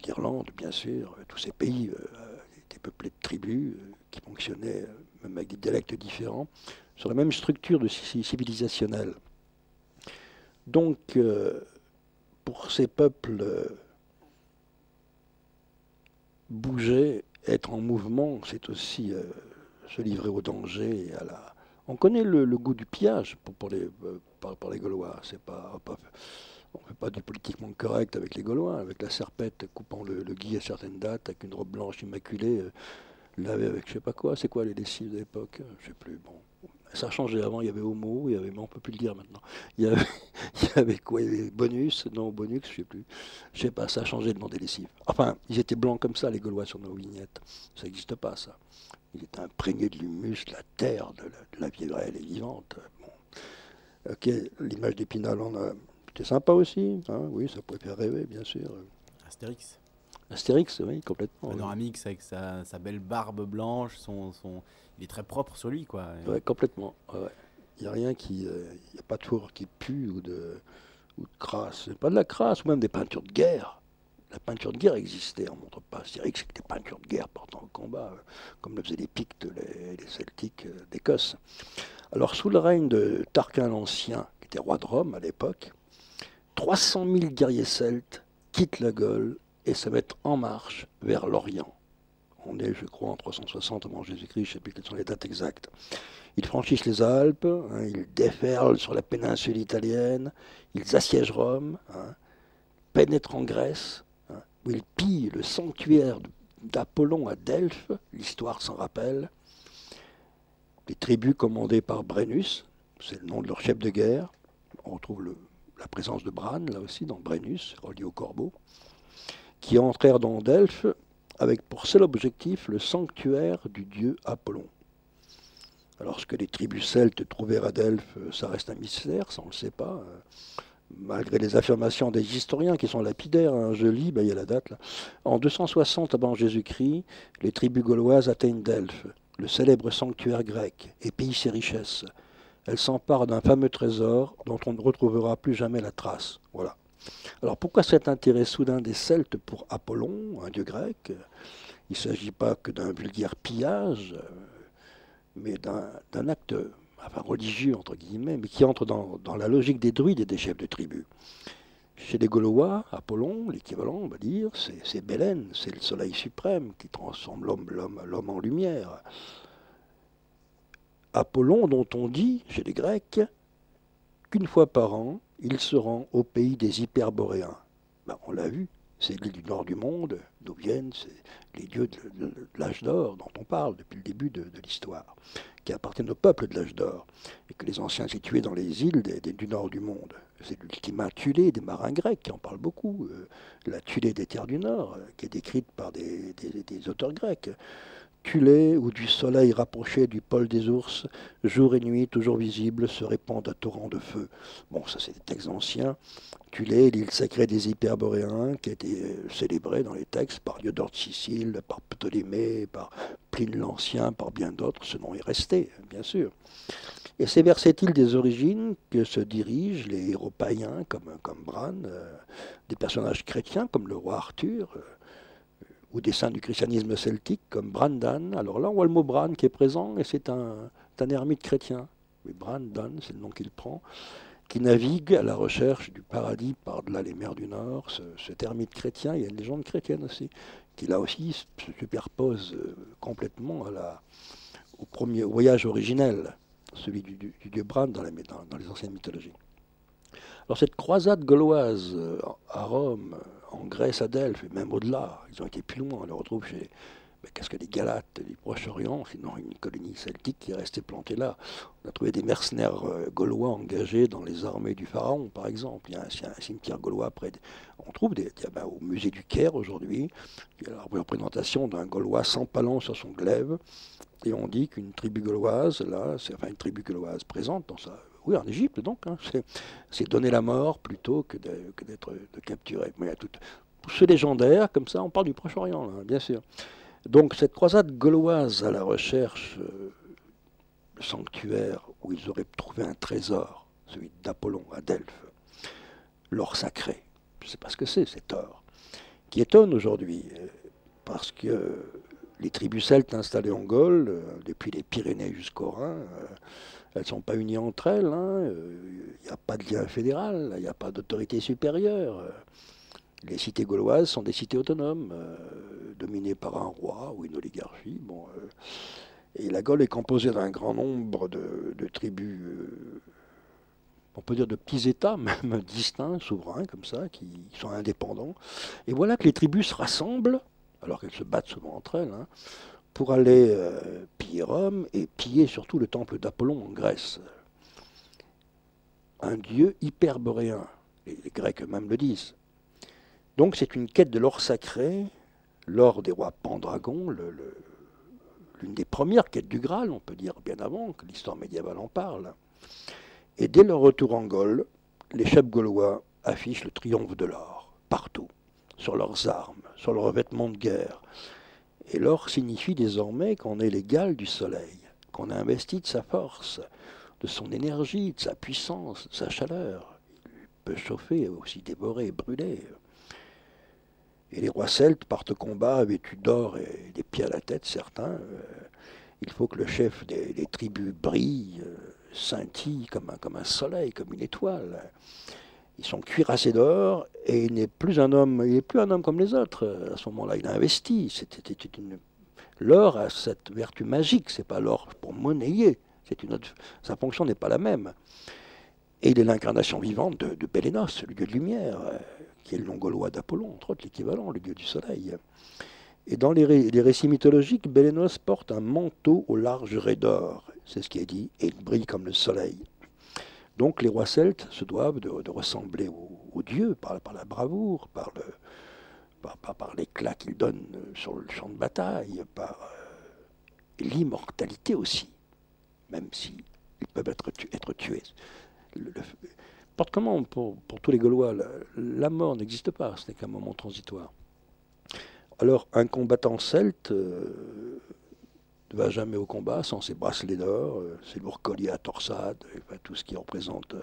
l'Irlande, bien sûr. Tous ces pays étaient peuplés de tribus qui fonctionnaient, même avec des dialectes différents, sur la même structure de civilisationnelle. Donc, pour ces peuples, bouger, être en mouvement, c'est aussi se livrer au danger et à la... On connaît le goût du pillage pour les Gaulois. On ne fait pas du politiquement correct avec les Gaulois, avec la serpette coupant le gui à certaines dates, avec une robe blanche immaculée, lavée avec je sais pas quoi. C'est quoi les lessives de l'époque? Je sais plus. Bon, ça a changé. Avant, il y avait homo, mais on ne peut plus le dire maintenant. Il y avait quoi? Il y avait bonus, non, bonux, je sais plus. Je sais pas, ça a changé le nom des lessives. Enfin, ils étaient blancs comme ça, les Gaulois, sur nos vignettes. Ça n'existe pas, ça. Il était imprégné de l'humus, de la terre, de la vie réelle et vivante. Bon. Ok, l'image d'Épinal, c'était sympa aussi. Hein, oui, ça pouvait faire rêver, bien sûr. Astérix. Astérix, oui, complètement. Panoramix avec sa belle barbe blanche, il est très propre sur lui, quoi. Oui, complètement. Ouais. Il n'y a rien qui... Il n'y a pas de four qui pue ou de crasse. Pas de la crasse, ou même des peintures de guerre. La peinture de guerre existait, on ne montre pas Astérix, c'était des peintures de guerre portant au combat, comme le faisaient les Pictes, les Celtiques d'Écosse. Alors, sous le règne de Tarquin l'Ancien, qui était roi de Rome à l'époque, 300 000 guerriers celtes quittent la Gaule et se mettent en marche vers l'Orient. On est, je crois, en 360 avant Jésus-Christ, je ne sais plus quelles sont les dates exactes. Ils franchissent les Alpes, hein, ils déferlent sur la péninsule italienne, ils assiègent Rome, hein, pénètrent en Grèce, hein, où ils pillent le sanctuaire d'Apollon à Delphes, l'histoire s'en rappelle. Les tribus commandées par Brennus, c'est le nom de leur chef de guerre. On retrouve la présence de Bran, là aussi, dans Brennus, relié au corbeau, qui entrèrent dans Delphes avec pour seul objectif le sanctuaire du dieu Apollon. Alors, ce que les tribus celtes trouvèrent à Delphes, ça reste un mystère, ça on ne le sait pas. Malgré les affirmations des historiens qui sont lapidaires, hein, je lis, il y a la date là. En 260 avant Jésus-Christ, les tribus gauloises atteignent Delphes, le célèbre sanctuaire grec, et pillent ses richesses. Elles s'emparent d'un fameux trésor dont on ne retrouvera plus jamais la trace. Voilà. Alors pourquoi cet intérêt soudain des Celtes pour Apollon, un dieu grec? Il ne s'agit pas que d'un vulgaire pillage, mais d'un acte enfin religieux entre guillemets, mais qui entre dans la logique des druides et des chefs de tribu. Chez les Gaulois, Apollon, l'équivalent, on va dire, c'est Bélène, c'est le soleil suprême qui transforme l'homme en lumière. Apollon, dont on dit, chez les Grecs, qu'une fois par an, il se rend au pays des Hyperboréens. Ben, on l'a vu, c'est l'île du nord du monde, d'où viennent les dieux de l'âge d'or dont on parle depuis le début de l'histoire, qui appartiennent au peuple de l'âge d'or, et que les anciens situaient dans les îles du nord du monde. C'est l'ultima Thulé des marins grecs qui en parlent beaucoup, la Thulé des terres du nord, qui est décrite par des auteurs grecs. Thulé, où du soleil rapproché du pôle des ours, jour et nuit, toujours visible, se répandent à torrents de feu. Bon, ça c'est des textes anciens. Thulé, l'île sacrée des Hyperboréens, qui a été célébrée dans les textes par Diodore de Sicile, par Ptolémée, par Pline l'Ancien, par bien d'autres. Ce nom est resté, bien sûr. Et c'est vers cette île des origines que se dirigent les héros païens comme Bran, des personnages chrétiens comme le roi Arthur, ou des saints du christianisme celtique comme Brandan. Alors là, on voit le mot Bran qui est présent, et c'est un ermite chrétien. Oui, Brandan, c'est le nom qu'il prend, qui navigue à la recherche du paradis par-delà les mers du Nord. Cet ermite chrétien, il y a une légende chrétienne aussi, qui là aussi se superpose complètement au voyage originel, celui du dieu Bran dans les anciennes mythologies. Alors cette croisade gauloise à Rome, en Grèce, à Delphes, et même au-delà, ils ont été plus loin, on les retrouve chez, qu'est-ce que les Galates du Proche-Orient, sinon une colonie celtique qui est restée plantée là. On a trouvé des mercenaires gaulois engagés dans les armées du pharaon, par exemple. Il y a un cimetière gaulois près. On trouve au musée du Caire aujourd'hui, il y a la représentation d'un Gaulois sans palon sur son glaive, et on dit qu'une tribu gauloise, là, une tribu gauloise présente dans ça. Oui, en Égypte, donc, hein, c'est donner la mort plutôt que d'être capturé. Mais il y a tout ce légendaire, comme ça, on parle du Proche-Orient, là, bien sûr. Donc, cette croisade gauloise à la recherche de sanctuaire où ils auraient trouvé un trésor, celui d'Apollon à Delphes, l'or sacré, je ne sais pas ce que c'est, cet or, qui étonne aujourd'hui, parce que les tribus celtes installées en Gaule, depuis les Pyrénées jusqu'au Rhin, elles ne sont pas unies entre elles, il n'y a pas de lien fédéral, il n'y a pas d'autorité supérieure. Les cités gauloises sont des cités autonomes, dominées par un roi ou une oligarchie. Bon, et la Gaule est composée d'un grand nombre de tribus, on peut dire de petits États, même distincts, souverains, comme ça, qui sont indépendants. Et voilà que les tribus se rassemblent, alors qu'elles se battent souvent entre elles, pour aller piller Rome et piller surtout le temple d'Apollon en Grèce. Un dieu hyperboréen, les Grecs eux-mêmes le disent. Donc c'est une quête de l'or sacré, l'or des rois Pendragon, l'une des premières quêtes du Graal, on peut dire bien avant que l'histoire médiévale en parle. Et dès leur retour en Gaule, les chefs gaulois affichent le triomphe de l'or, partout, sur leurs armes, sur leurs revêtements de guerre. Et l'or signifie désormais qu'on est l'égal du soleil, qu'on a investi de sa force, de son énergie, de sa puissance, de sa chaleur. Il peut chauffer, aussi dévorer, brûler. Et les rois celtes partent au combat vêtus d'or et des pieds à la tête, certains. Il faut que le chef des tribus brille, scintille comme un soleil, comme une étoile. Ils sont cuirassés d'or et il n'est plus un homme comme les autres. À ce moment-là, il a investi. L'or a cette vertu magique. C'est pas l'or pour monnayer. Sa fonction n'est pas la même. Et il est l'incarnation vivante de Bélénos, le dieu de lumière, qui est le nom gaulois d'Apollon, entre autres l'équivalent, le dieu du soleil. Et dans les récits mythologiques, Bélénos porte un manteau aux larges raies d'or. C'est ce qui est dit, et il brille comme le soleil. Donc les rois celtes se doivent de ressembler aux dieux par la bravoure, par l'éclat qu'ils donnent sur le champ de bataille, par l'immortalité aussi, même s'ils peuvent être tués. N'importe comment, pour tous les Gaulois, la mort n'existe pas, ce n'est qu'un moment transitoire. Alors un combattant celte ne va jamais au combat sans ses bracelets d'or, ses lourds colliers à torsade, tout ce qui représente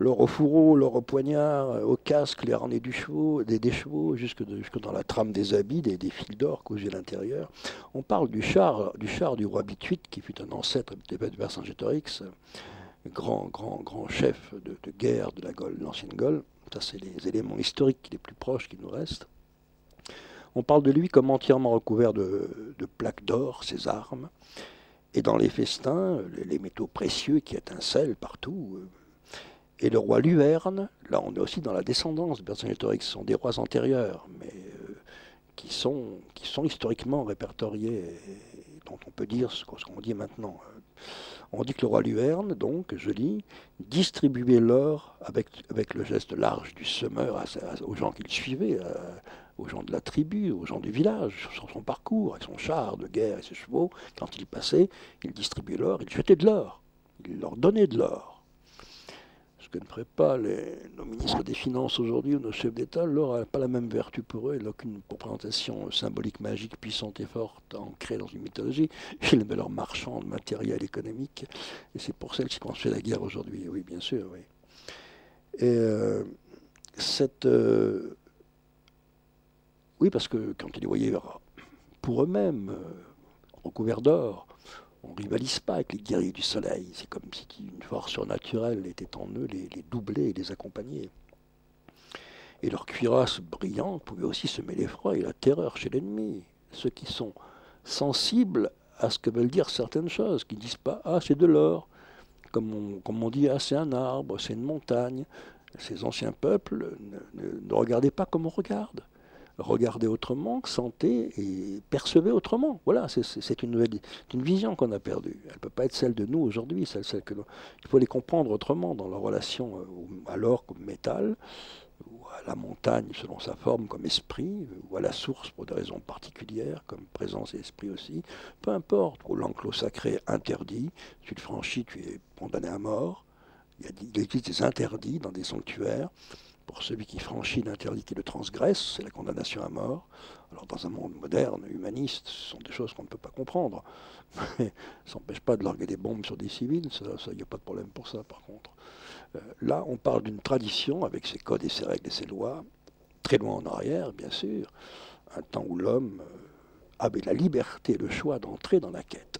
l'or au fourreau, l'or au poignard, au casque, les harnais des chevaux, jusque dans la trame des habits, des fils d'or causés à l'intérieur. On parle du roi Bituite, qui fut un ancêtre de Vercingétorix, grand chef de guerre de la Gaule, l'ancienne Gaule. Ça, c'est les éléments historiques les plus proches qui nous restent. On parle de lui comme entièrement recouvert de plaques d'or, ses armes. Et dans les festins, les métaux précieux qui étincellent partout. Et le roi Luverne, là on est aussi dans la descendance de Vercingétorix, ce sont des rois antérieurs, mais qui sont historiquement répertoriés, et dont on peut dire ce qu'on dit maintenant. On dit que le roi Luverne, donc, je lis, distribuait l'or avec le geste large du semeur aux gens qu'il suivait, aux gens de la tribu, aux gens du village, sur son parcours, avec son char de guerre et ses chevaux. Quand il passait, il distribuait l'or, il jetait de l'or, il leur donnait de l'or. Ce que ne feraient pas nos ministres des Finances aujourd'hui ou nos chefs d'État. L'or n'a pas la même vertu pour eux, il n'a aucune représentation symbolique, magique, puissante et forte, ancrée dans une mythologie. Ils le leur marchand, matériel, économique. Et c'est pour celle qui construit la guerre aujourd'hui, oui, bien sûr. Oui. Et oui, parce que quand ils les voyaient pour eux-mêmes, recouverts d'or, on ne rivalise pas avec les guerriers du soleil. C'est comme si une force surnaturelle était en eux, les doubler et les accompagner. Et leur cuirasse brillante pouvait aussi semer l'effroi et la terreur chez l'ennemi. Ceux qui sont sensibles à ce que veulent dire certaines choses, qui ne disent pas « Ah, c'est de l'or », comme on dit « Ah, c'est un arbre, c'est une montagne ». Ces anciens peuples ne regardaient pas comme on regarde. Regarder autrement, senter et percevoir autrement. Voilà, c'est une vision qu'on a perdue. Elle ne peut pas être celle de nous aujourd'hui. Il faut les comprendre autrement dans leur relation à l'or comme métal, ou à la montagne selon sa forme comme esprit, ou à la source pour des raisons particulières comme présence et esprit aussi. Peu importe, pour l'enclos sacré interdit, tu le franchis, tu es condamné à mort. Il existe des interdits dans des sanctuaires. Pour celui qui franchit l'interdit qui le transgresse, c'est la condamnation à mort. Alors dans un monde moderne, humaniste, ce sont des choses qu'on ne peut pas comprendre. Mais ça n'empêche pas de larguer des bombes sur des civils, il n'y a pas de problème pour ça par contre. Là, on parle d'une tradition avec ses codes et ses règles et ses lois, très loin en arrière, bien sûr, un temps où l'homme avait la liberté et le choix d'entrer dans la quête.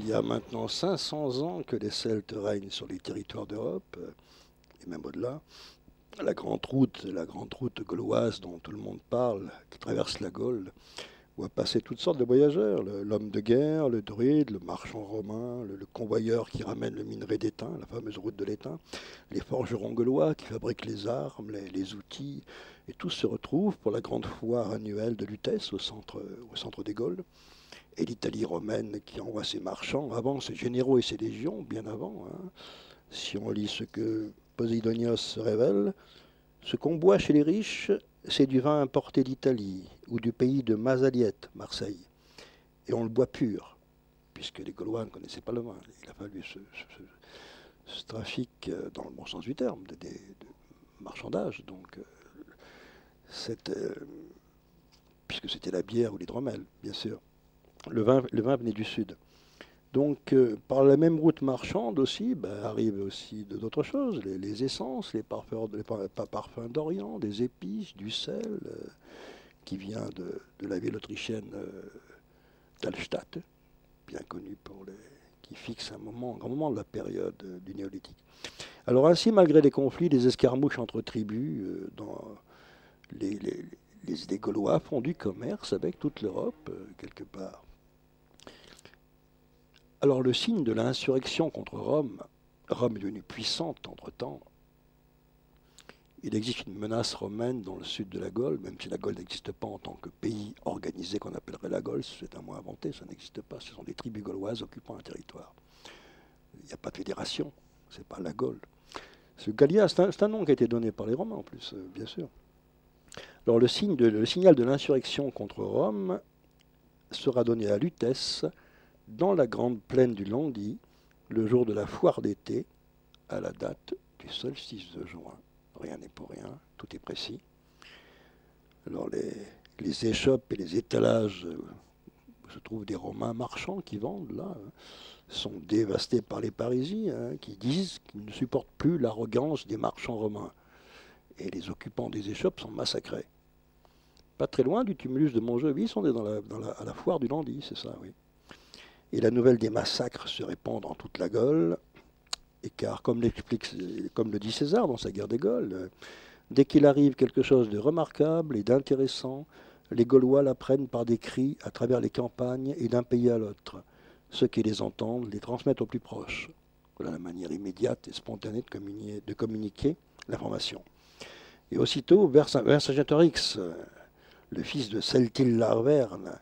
il y a maintenant 500 ans que les Celtes règnent sur les territoires d'Europe, et même au-delà. La grande route gauloise dont tout le monde parle, qui traverse la Gaule, où a passé toutes sortes de voyageurs, l'homme de guerre, le druide, le marchand romain, le convoyeur qui ramène le minerai d'étain, la fameuse route de l'étain, les forgerons gaulois qui fabriquent les armes, les outils, et tous se retrouvent pour la grande foire annuelle de Lutèce au centre des Gaules, et l'Italie romaine qui envoie ses marchands avant ses généraux et ses légions, bien avant. Hein. Si on lit ce que Posidonios se révèle, ce qu'on boit chez les riches, c'est du vin importé d'Italie ou du pays de Mazaliette, Marseille. Et on le boit pur, puisque les Gaulois ne connaissaient pas le vin. Il a fallu ce trafic, dans le bon sens du terme, de marchandage. Donc, puisque c'était la bière ou l'hydromel, bien sûr. Le vin venait du sud. Donc, par la même route marchande aussi, arrivent aussi d'autres choses, les essences, les parfums d'Orient, des épices, du sel, qui vient de la ville autrichienne d'Allstatt, bien connue qui fixe un grand moment de la période du néolithique. Alors ainsi, malgré les conflits, les escarmouches entre tribus, les Gaulois font du commerce avec toute l'Europe, quelque part. Alors le signe de l'insurrection contre Rome est devenue puissante entre-temps. Il existe une menace romaine dans le sud de la Gaule, même si la Gaule n'existe pas en tant que pays organisé qu'on appellerait la Gaule, c'est un mot inventé, ça n'existe pas, ce sont des tribus gauloises occupant un territoire. Il n'y a pas de fédération, c'est pas la Gaule. Ce Gallia, c'est un nom qui a été donné par les Romains en plus, bien sûr. Alors le signal de l'insurrection contre Rome sera donné à Lutèce, dans la grande plaine du Landi, le jour de la foire d'été, à la date du solstice de juin. Rien n'est pour rien, tout est précis. Alors les échoppes et les étalages où se trouvent des Romains marchands qui vendent là, sont dévastés par les Parisiens, qui disent qu'ils ne supportent plus l'arrogance des marchands romains. Et les occupants des échoppes sont massacrés. Pas très loin du tumulus de Montjoly, on est à la foire du Landi, c'est ça, oui. Et la nouvelle des massacres se répand dans toute la Gaule, et car, comme le dit César dans sa guerre des Gaules, dès qu'il arrive quelque chose de remarquable et d'intéressant, les Gaulois l'apprennent par des cris à travers les campagnes et d'un pays à l'autre. Ceux qui les entendent les transmettent aux plus proches. Voilà la manière immédiate et spontanée de communiquer l'information. Et aussitôt, Vercingétorix, le fils de Celtil l'Arverne,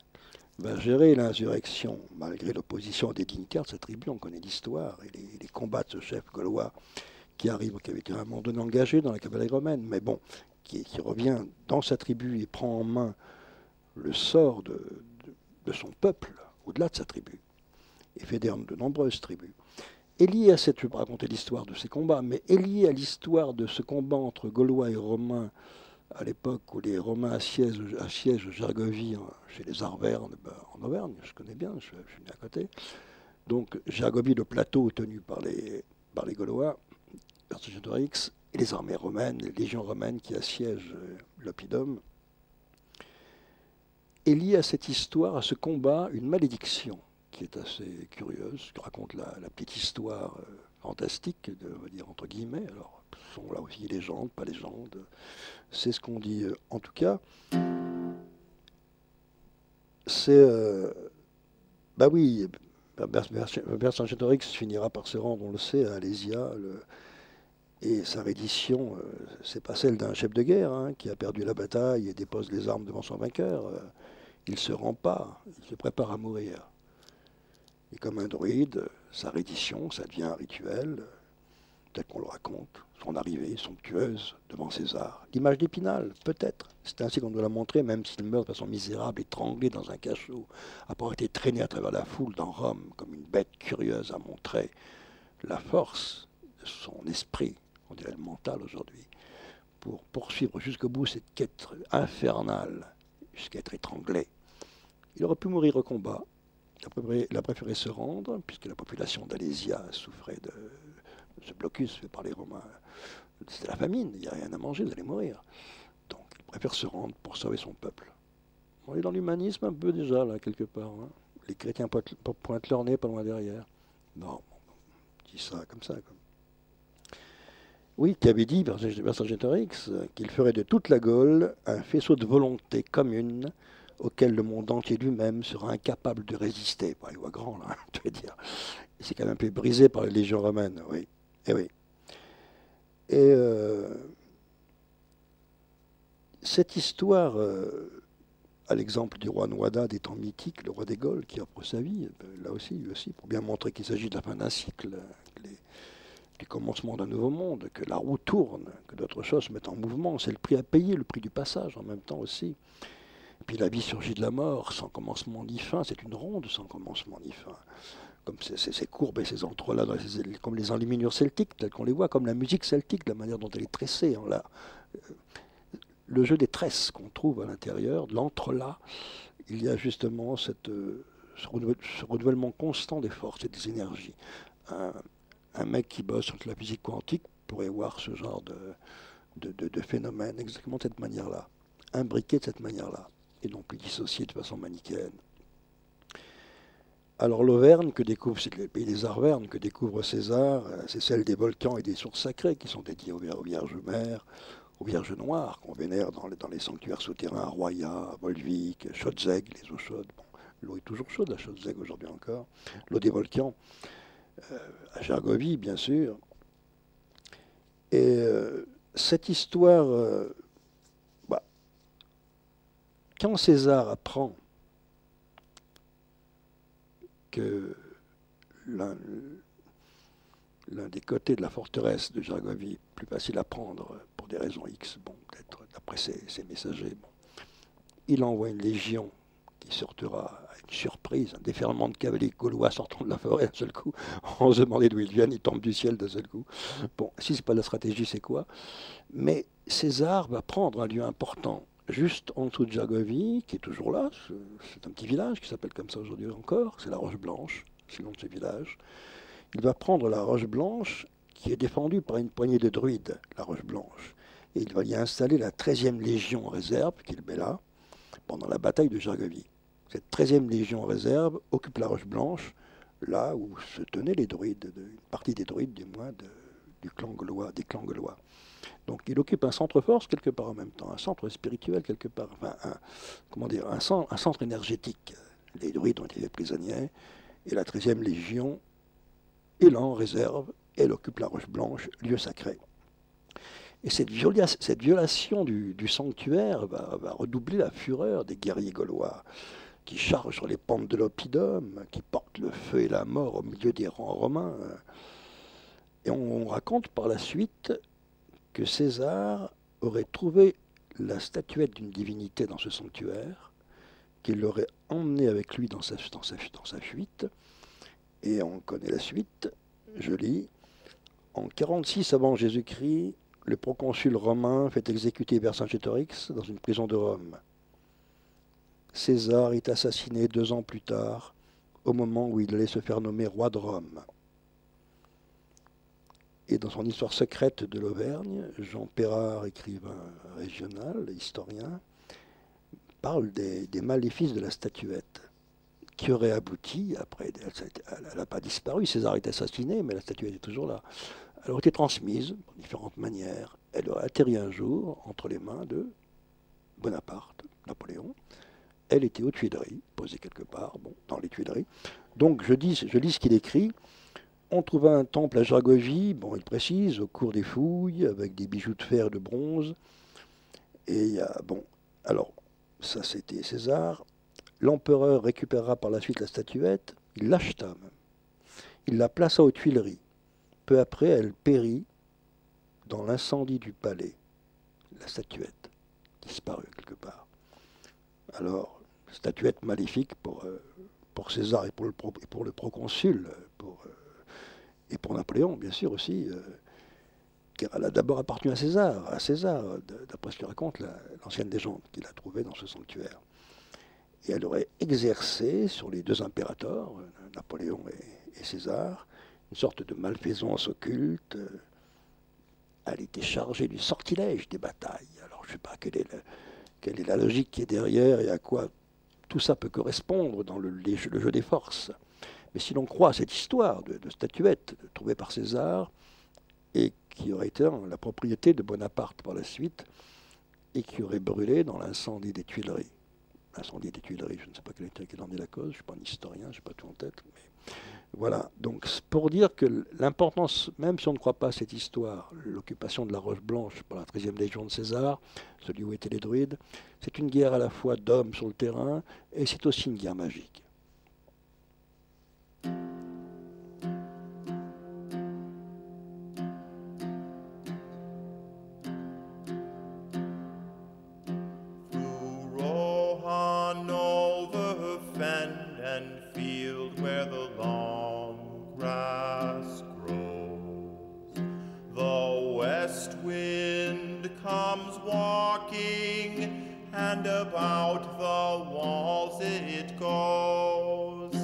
va gérer l'insurrection, malgré l'opposition des dignitaires de sa tribu. On connaît l'histoire et les combats de ce chef gaulois qui avait été à un moment donné engagé dans la cavalerie romaine, mais bon, qui revient dans sa tribu et prend en main le sort de son peuple, au-delà de sa tribu, et fédère de nombreuses tribus. Est lié à je vais pas raconter l'histoire de ces combats, mais est lié à l'histoire de ce combat entre Gaulois et Romains à l'époque où les Romains assiègent Gergovie chez les Arvernes, en Auvergne, je connais bien, je suis né à côté. Donc Gergovie, le plateau tenu par les Gaulois, Vercingétorix, et les armées romaines, les légions romaines qui assiègent l'Oppidum. Est liée à cette histoire, à ce combat, une malédiction qui est assez curieuse, qui raconte la petite histoire fantastique, on va dire entre guillemets. Alors, ce sont là aussi légendes, pas légendes. C'est ce qu'on dit. En tout cas, c'est... oui, Vercingétorix finira par se rendre, on le sait, à Alésia, et sa reddition, c'est pas celle d'un chef de guerre qui a perdu la bataille et dépose les armes devant son vainqueur. Il ne se rend pas, il se prépare à mourir. Et comme un druide, sa reddition, ça devient un rituel, tel qu'on le raconte, son arrivée somptueuse devant César. L'image d'Épinal, peut-être. C'est ainsi qu'on doit la montrer, même s'il meurt de façon misérable, étranglé dans un cachot, après avoir été traîné à travers la foule dans Rome, comme une bête curieuse à montrer la force de son esprit, on dirait le mental aujourd'hui, pour poursuivre jusqu'au bout cette quête infernale, jusqu'à être étranglé. Il aurait pu mourir au combat. Il a préféré se rendre, puisque la population d'Alésia souffrait de ce blocus fait par les Romains. C'était la famine, il n'y a rien à manger, vous allez mourir. Donc il préfère se rendre pour sauver son peuple. On est dans l'humanisme un peu déjà, là, quelque part. Les chrétiens pointent leur nez pas loin derrière. Non, je dis ça comme ça. Quoi. Oui, qui avait dit, Vercingétorix, qu'il ferait de toute la Gaule un faisceau de volonté commune auquel le monde entier lui-même sera incapable de résister. Bon, il voit grand, là, je veux dire. C'est quand même un peu brisé par les légions romaines, oui. Et oui. Et cette histoire, à l'exemple du roi Noida des temps mythiques, le roi des Gaules, qui offre sa vie, là aussi, lui aussi, pour bien montrer qu'il s'agit de la fin d'un cycle, du commencement d'un nouveau monde, que la roue tourne, que d'autres choses se mettent en mouvement. C'est le prix à payer, le prix du passage en même temps aussi. Et puis la vie surgit de la mort, sans commencement ni fin. C'est une ronde sans commencement ni fin. Comme ces courbes et ces entrelacs, comme les enluminures celtiques, telles qu'on les voit, comme la musique celtique, la manière dont elle est tressée. Le jeu des tresses qu'on trouve à l'intérieur, de l'entrelac, il y a justement ce renouvellement constant des forces et des énergies. Un mec qui bosse sur la physique quantique pourrait voir ce genre de phénomène exactement de cette manière-là, imbriqué de cette manière-là, et non plus dissocié de façon manichéenne. Alors l'Auvergne que découvre, c'est le pays des Arvernes que découvre César, c'est celle des volcans et des sources sacrées qui sont dédiées aux Vierges mères, aux Vierges noires qu'on vénère dans les sanctuaires souterrains à Roya, à Volvic, Chaudzeg, les eaux chaudes. Bon, l'eau est toujours chaude à Chaudzeg aujourd'hui encore. L'eau des volcans. À Gergovie, bien sûr. Et cette histoire, quand César apprend que l'un des côtés de la forteresse de Gergovie, plus facile à prendre pour des raisons X, bon, peut-être d'après ses messagers, bon, il envoie une légion qui sortira à une surprise, un déferlement de cavaliers gaulois sortant de la forêt d'un seul coup. On se demandait d'où ils viennent, ils tombent du ciel d'un seul coup. Bon, si c'est pas la stratégie, c'est quoi? Mais César va prendre un lieu important, juste en dessous de Gergovie, qui est toujours là. C'est un petit village qui s'appelle comme ça aujourd'hui encore. C'est la Roche Blanche, c'est le nom de ce village. Il va prendre la Roche Blanche, qui est défendue par une poignée de druides, la Roche Blanche. Et il va y installer la 13e Légion en réserve, qu'il met là, pendant la bataille de Gergovie. Cette 13e Légion en réserve occupe la Roche Blanche, là où se tenaient les druides, une partie des druides du moins, du clan gaulois, des clans gaulois. Donc il occupe un centre-force quelque part en même temps, un centre spirituel quelque part, enfin un centre énergétique. Les druides ont été faits prisonniers, et la 13e Légion est là en réserve, elle occupe la Roche Blanche, lieu sacré. Et cette violation du sanctuaire va redoubler la fureur des guerriers gaulois, qui chargent sur les pentes de l'oppidum, qui portent le feu et la mort au milieu des rangs romains. Et on raconte par la suite que César aurait trouvé la statuette d'une divinité dans ce sanctuaire, qu'il l'aurait emmenée avec lui dans sa fuite. Et on connaît la suite, je lis. En 46 avant Jésus-Christ, le proconsul romain fait exécuter Vercingétorix dans une prison de Rome. César est assassiné 2 ans plus tard, au moment où il allait se faire nommer roi de Rome. Et dans son histoire secrète de l'Auvergne, Jean Pérard, écrivain régional, historien, parle des maléfices de la statuette, qui aurait abouti, après, elle n'a pas disparu, César est assassiné, mais la statuette est toujours là. Elle aurait été transmise de différentes manières. Elle aurait atterri un jour entre les mains de Bonaparte, Napoléon. Elle était aux Tuileries, posée quelque part, bon, dans les Tuileries. Donc je lis ce qu'il écrit. On trouva un temple à Gergovie, bon, il précise, au cours des fouilles, avec des bijoux de fer et de bronze. Et il y a, bon, alors, ça c'était César. L'empereur récupérera par la suite la statuette, il l'acheta même. Il la plaça aux Tuileries. Peu après, elle périt dans l'incendie du palais. La statuette disparut quelque part. Alors, statuette maléfique pour César et pour le proconsul, et pour Napoléon, bien sûr aussi, car elle a d'abord appartenu à César, d'après ce que raconte l'ancienne légende qu'il a trouvée dans ce sanctuaire. Et elle aurait exercé sur les 2 impérateurs, Napoléon et César, une sorte de malfaisance occulte. Elle était chargée du sortilège des batailles. Alors je ne sais pas quelle est la logique qui est derrière et à quoi tout ça peut correspondre dans le jeu des forces. Mais si l'on croit à cette histoire de statuette trouvée par César, et qui aurait été la propriété de Bonaparte par la suite, et qui aurait brûlé dans l'incendie des Tuileries. L'incendie des Tuileries, je ne sais pas quelle en est la cause, je ne suis pas un historien, je n'ai pas tout en tête. Mais voilà, donc pour dire que l'importance, même si on ne croit pas à cette histoire, l'occupation de la Roche Blanche par la 13e Légion de César, celui où étaient les druides, c'est une guerre à la fois d'hommes sur le terrain, et c'est aussi une guerre magique. And about the walls it goes.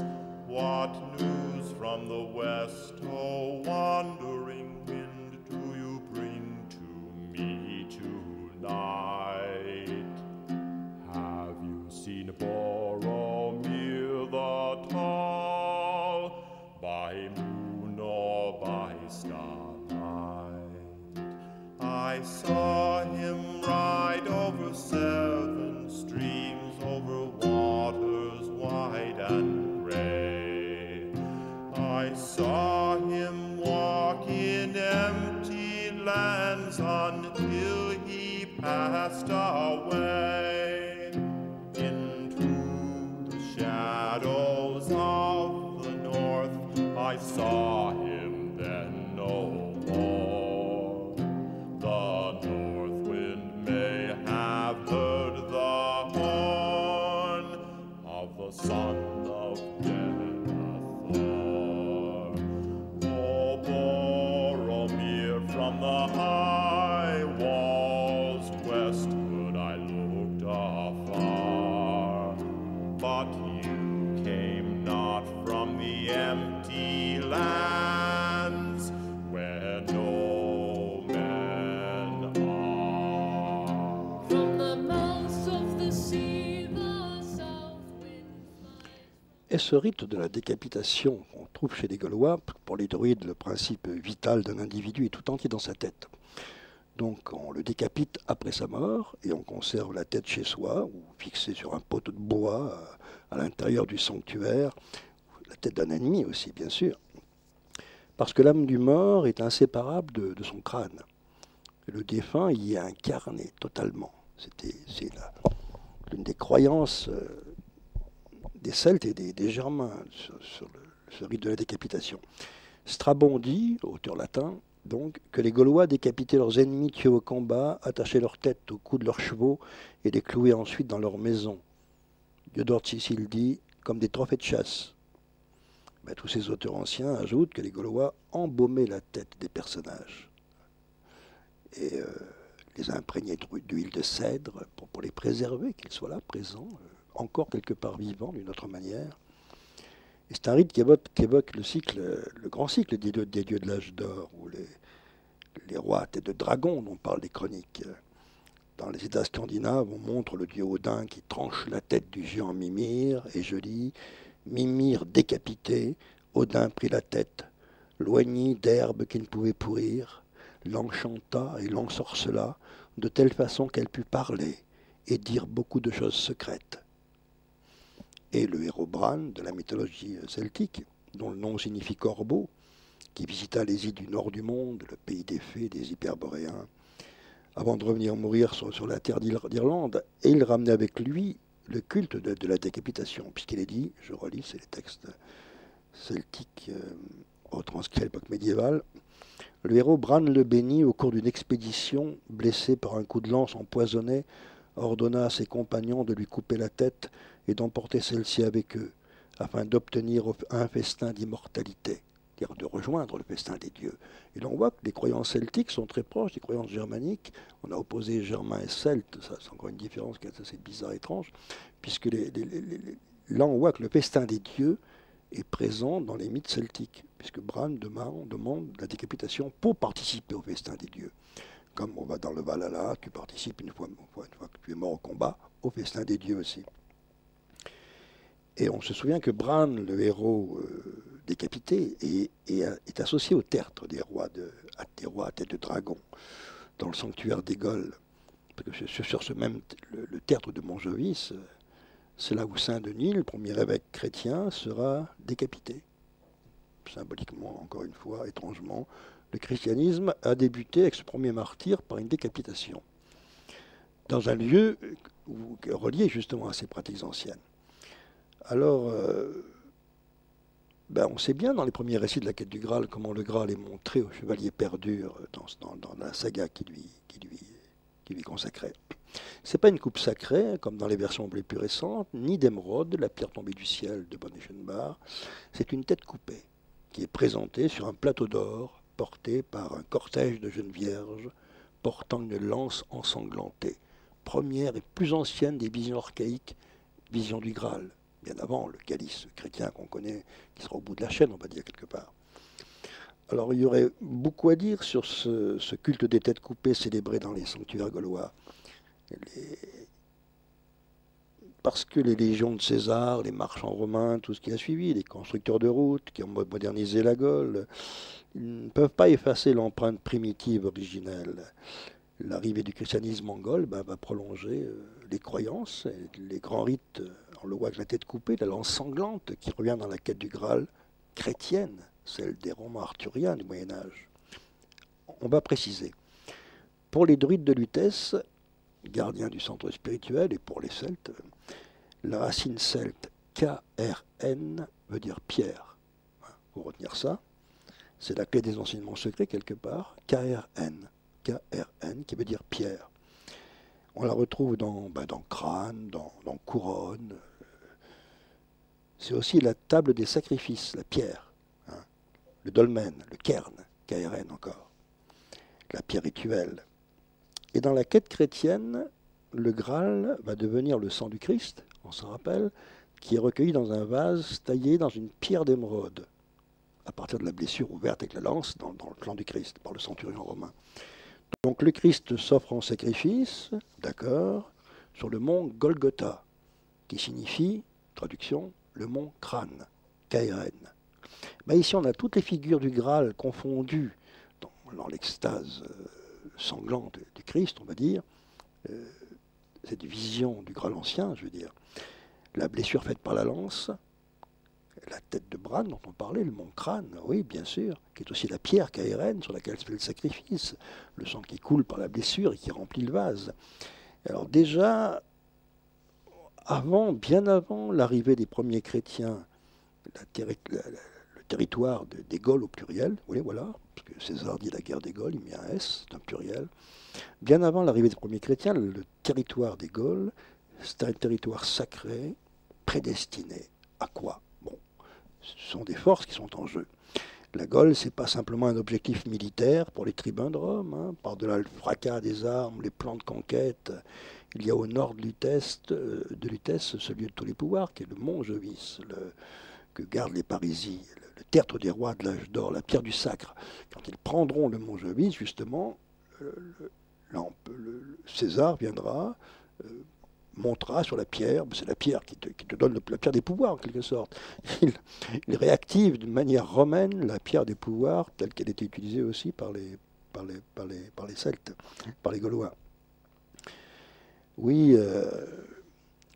What news from the west, oh wandering wind, do you bring to me tonight? Have you seen Boromir the tall, by moon or by starlight? I saw him ride over seven streams, over waters wide and gray. I saw him walk in empty lands until he passed away into the shadows of the north. I saw him then no more. The north wind may have heard the horn of the son of Denethor. O Boromir, from the high walls westward I looked afar, but you came not from the empty lands where no men are. From the mouth of the sea, the south wind flies. Et ce rite de la décapitation qu'on trouve chez les Gaulois, pour les druides, le principe vital d'un individu est tout entier dans sa tête. Donc on le décapite après sa mort et on conserve la tête chez soi ou fixée sur un poteau de bois à l'intérieur du sanctuaire, la tête d'un ennemi aussi bien sûr, parce que l'âme du mort est inséparable de son crâne. Le défunt y est incarné totalement. C'est l'une des croyances des Celtes et des Germains sur ce rite de la décapitation. Strabon dit, auteur latin, donc, que les Gaulois décapitaient leurs ennemis tués au combat, attachaient leur tête au cou de leurs chevaux et les clouaient ensuite dans leur maison. Diodore de Sicile dit, comme des trophées de chasse. Ben, tous ces auteurs anciens ajoutent que les Gaulois embaumaient la tête des personnages et les imprégnaient d'huile de cèdre pour les préserver, qu'ils soient là, présents, encore quelque part vivants d'une autre manière. Et c'est un rite qui évoque le grand cycle des dieux de l'âge d'or, où les rois à tête de dragon dont parlent les chroniques. Dans les États scandinaves, on montre le dieu Odin qui tranche la tête du géant Mimir, et je lis « Mimir décapité, Odin prit la tête, l'oignit d'herbe qui ne pouvait pourrir, l'enchanta et l'ensorcela, de telle façon qu'elle put parler et dire beaucoup de choses secrètes. » Et le héros Bran de la mythologie celtique, dont le nom signifie corbeau, qui visita les îles du nord du monde, le pays des fées, des hyperboréens, avant de revenir mourir sur la terre d'Irlande, et il ramenait avec lui le culte de la décapitation, puisqu'il est dit, je relis, c'est les textes celtiques retranscrits à l'époque médiévale, le héros Bran le bénit au cours d'une expédition, blessé par un coup de lance empoisonné, ordonna à ses compagnons de lui couper la tête et d'emporter celle-ci avec eux, afin d'obtenir un festin d'immortalité, c'est-à-dire de rejoindre le festin des dieux. Et l'on voit que les croyances celtiques sont très proches des croyances germaniques. On a opposé germain et celte, ça c'est encore une différence qui est assez bizarre et étrange, puisque là on voit que le festin des dieux est présent dans les mythes celtiques, puisque Bran demande la décapitation pour participer au festin des dieux. Comme on va dans le Valhalla, tu participes une fois que tu es mort au combat, au festin des dieux aussi. Et on se souvient que Bran, le héros décapité, est associé au tertre des rois, à tête de dragon, dans le sanctuaire d'Égole. Parce que sur ce même, le tertre de Montjovis, c'est là où Saint-Denis, le premier évêque chrétien, sera décapité. Symboliquement, encore une fois, étrangement, le christianisme a débuté avec ce premier martyr par une décapitation, dans un lieu relié justement à ces pratiques anciennes. Alors, on sait bien dans les premiers récits de la quête du Graal comment le Graal est montré au chevalier perdu dans la saga qui lui est consacrée. Ce n'est pas une coupe sacrée, comme dans les versions les plus récentes, ni d'émeraude, la pierre tombée du ciel de von Eschenbach. C'est une tête coupée qui est présentée sur un plateau d'or porté par un cortège de jeunes vierges portant une lance ensanglantée, première et plus ancienne des visions archaïques, vision du Graal, bien avant le calice chrétien qu'on connaît, qui sera au bout de la chaîne, on va dire quelque part. Alors il y aurait beaucoup à dire sur ce culte des têtes coupées célébré dans les sanctuaires gaulois. Parce que les légions de César, les marchands romains, tout ce qui a suivi, les constructeurs de routes qui ont modernisé la Gaule, ils ne peuvent pas effacer l'empreinte primitive originelle. L'arrivée du christianisme en Gaule va prolonger les croyances, et les grands rites, on le voit avec la tête coupée, la lance sanglante qui revient dans la quête du Graal chrétienne, celle des romans arthuriens du Moyen-Âge. On va préciser. Pour les druides de Lutèce, gardiens du centre spirituel, et pour les Celtes, la racine celte KRN veut dire pierre. Pour retenir ça, c'est la clé des enseignements secrets quelque part, KRN qui veut dire pierre. On la retrouve dans crâne, dans couronne. C'est aussi la table des sacrifices, la pierre, le dolmen, le cairn, KRN encore, la pierre rituelle. Et dans la quête chrétienne, le Graal va devenir le sang du Christ, on s'en rappelle, qui est recueilli dans un vase taillé dans une pierre d'émeraude, à partir de la blessure ouverte avec la lance dans le clan du Christ, par le centurion romain. Donc le Christ s'offre en sacrifice, d'accord, sur le mont Golgotha, qui signifie, traduction, le mont crâne, KRN. Ici, on a toutes les figures du Graal confondues dans l'extase sanglante du Christ, on va dire, cette vision du Graal ancien, je veux dire, la blessure faite par la lance, la tête de Bran dont on parlait, le mont crâne, oui, bien sûr, qui est aussi la pierre KRN sur laquelle se fait le sacrifice, le sang qui coule par la blessure et qui remplit le vase. Alors déjà, bien avant l'arrivée des premiers chrétiens, le territoire des Gaules au pluriel, oui, voilà, parce que César dit la guerre des Gaules, il met un S, c'est un pluriel. Bien avant l'arrivée des premiers chrétiens, le territoire des Gaules, c'est un territoire sacré, prédestiné. À quoi? Bon, ce sont des forces qui sont en jeu. La Gaule, ce n'est pas simplement un objectif militaire pour les tribuns de Rome, par-delà le fracas des armes, les plans de conquête. Il y a au nord de Lutèce, ce lieu de tous les pouvoirs, qui est le mont Jovis, que gardent les Parisis, le tertre des rois de l'âge d'or, la pierre du sacre. Quand ils prendront le mont Jovis, justement, César viendra, montera sur la pierre, c'est la pierre qui te donne la pierre des pouvoirs en quelque sorte. Il réactive d'une manière romaine la pierre des pouvoirs telle qu'elle était utilisée aussi par les Celtes, par les Gaulois. Oui,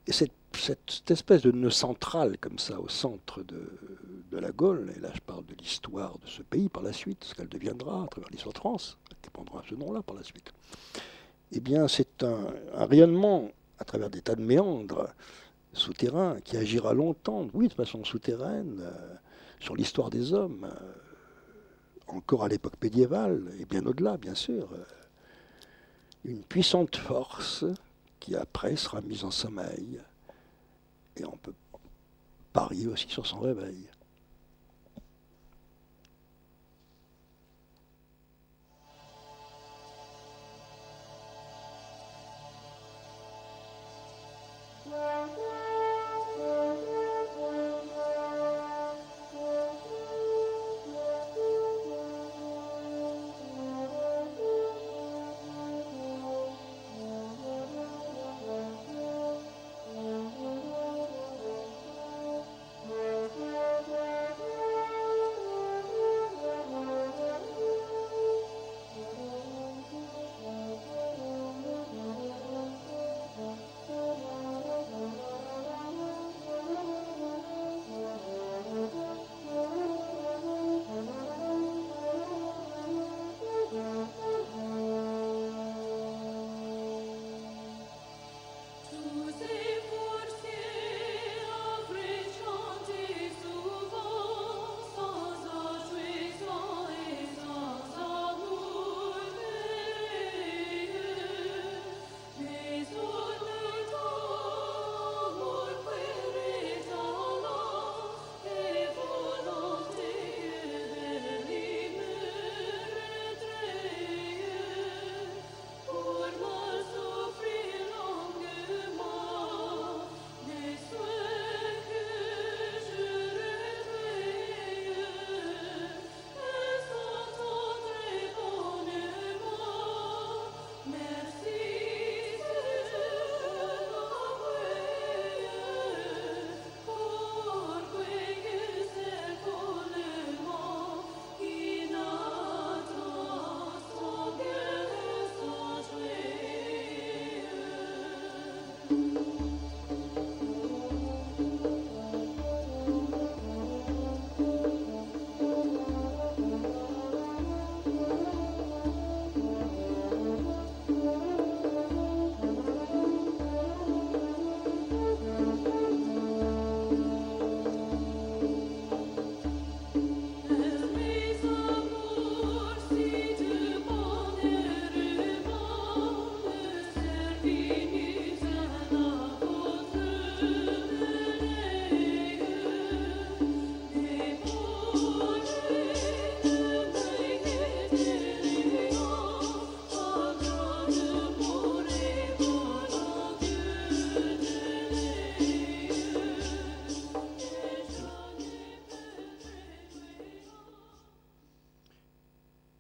et cette espèce de nœud central comme ça au centre de la Gaule, et là je parle de l'histoire de ce pays par la suite, ce qu'elle deviendra à travers l'histoire de France, elle prendra ce nom-là par la suite. Eh bien c'est un rayonnement à travers des tas de méandres souterrains qui agira longtemps, oui, de façon souterraine, sur l'histoire des hommes, encore à l'époque médiévale, et bien au-delà, bien sûr. Une puissante force qui après sera mise en sommeil, et on peut parier aussi sur son réveil.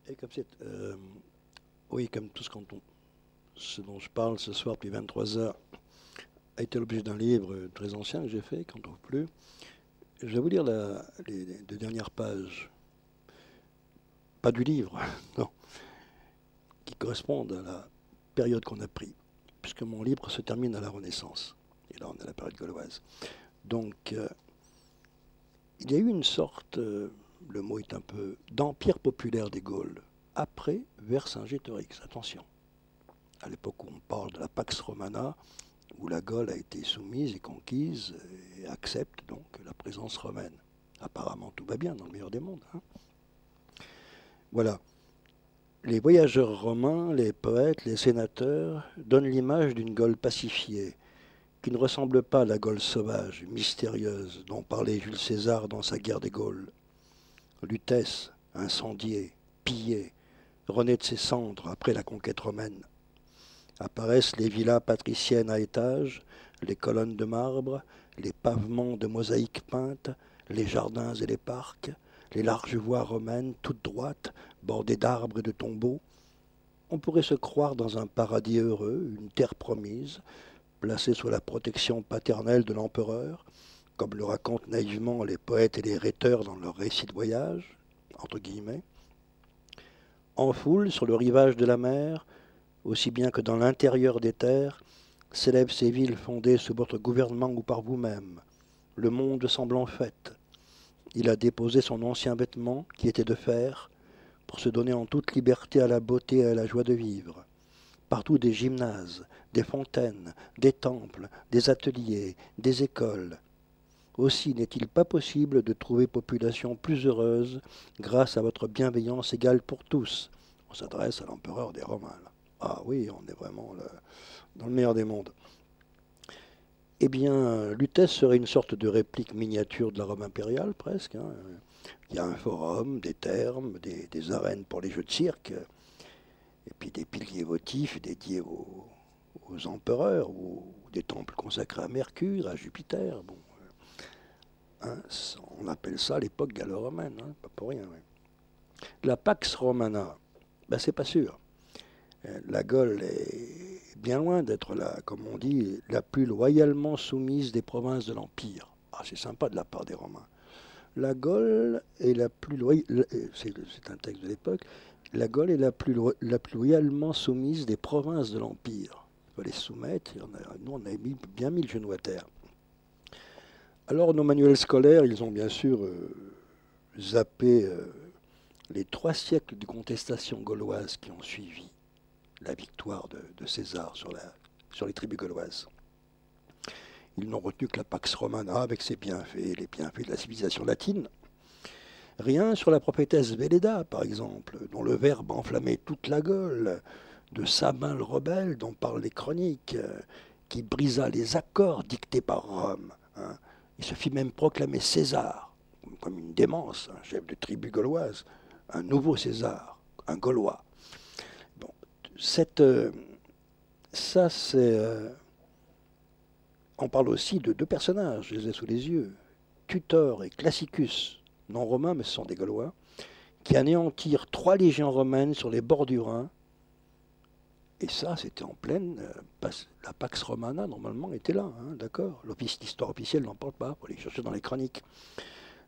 Et comme c'est, oui, comme tout ce dont je parle ce soir depuis 23 heures a été l'objet d'un livre très ancien que j'ai fait, qu'on ne trouve plus. Je vais vous lire les deux dernières pages, pas du livre, non, qui correspondent à la période qu'on a pris, puisque mon livre se termine à la Renaissance. Et là, on est à la période gauloise. Donc, il y a eu une sorte, le mot est un peu, d'empire populaire des Gaules, après Vercingétorix, attention. À l'époque où on parle de la Pax Romana, où la Gaule a été soumise et conquise et accepte donc la présence romaine. Apparemment, tout va bien dans le meilleur des mondes. Hein. Voilà. Les voyageurs romains, les poètes, les sénateurs donnent l'image d'une Gaule pacifiée, qui ne ressemble pas à la Gaule sauvage, mystérieuse, dont parlait Jules César dans sa guerre des Gaules. Lutèce, incendiée, pillée, renaît de ses cendres après la conquête romaine. Apparaissent les villas patriciennes à étages, les colonnes de marbre, les pavements de mosaïques peintes, les jardins et les parcs, les larges voies romaines toutes droites, bordées d'arbres et de tombeaux. On pourrait se croire dans un paradis heureux, une terre promise, placée sous la protection paternelle de l'empereur, comme le racontent naïvement les poètes et les rhéteurs dans leurs récits de voyage, entre guillemets. En foule, sur le rivage de la mer, aussi bien que dans l'intérieur des terres, s'élèvent ces villes fondées sous votre gouvernement ou par vous-même, le monde semble en fête. Il a déposé son ancien vêtement, qui était de fer, pour se donner en toute liberté à la beauté et à la joie de vivre. Partout des gymnases, des fontaines, des temples, des ateliers, des écoles. Aussi n'est-il pas possible de trouver population plus heureuse grâce à votre bienveillance égale pour tous. On s'adresse à l'empereur des Romains. Là. Ah oui, on est vraiment là, dans le meilleur des mondes. Eh bien, Lutèce serait une sorte de réplique miniature de la Rome impériale, presque. Hein. Il y a un forum, des thermes, des arènes pour les jeux de cirque, et puis des piliers votifs dédiés aux empereurs, ou des temples consacrés à Mercure, à Jupiter. Bon, hein, on appelle ça l'époque gallo-romaine, hein, pas pour rien. Ouais. La Pax Romana, ben, c'est pas sûr. La Gaule est bien loin d'être, comme on dit, la plus loyalement soumise des provinces de l'Empire. Ah, c'est sympa de la part des Romains. La Gaule est la plus c'est un texte de l'époque, la Gaule est la plus loyalement soumise des provinces de l'Empire. Il faut les soumettre, nous on a bien mis le genou à terre. Alors nos manuels scolaires, ils ont bien sûr zappé les 3 siècles de contestation gauloise qui ont suivi la victoire de César sur les tribus gauloises. Ils n'ont retenu que la Pax Romana avec ses bienfaits, les bienfaits de la civilisation latine. Rien sur la prophétesse Véléda, par exemple, dont le verbe enflammait toute la Gaule, de Sabin le rebelle, dont parlent les chroniques, qui brisa les accords dictés par Rome. Hein. Il se fit même proclamer César, comme une démence, un chef de tribu gauloise, un nouveau César, un Gaulois. Ça, c'est... on parle aussi de 2 personnages, je les ai sous les yeux, Tutor et Classicus, non romains, mais ce sont des Gaulois, qui anéantirent 3 légions romaines sur les bords du Rhin. Et ça, c'était en pleine... la Pax Romana, normalement, était là, hein, d'accord. L'histoire officielle n'en parle pas, il faut les chercher dans les chroniques.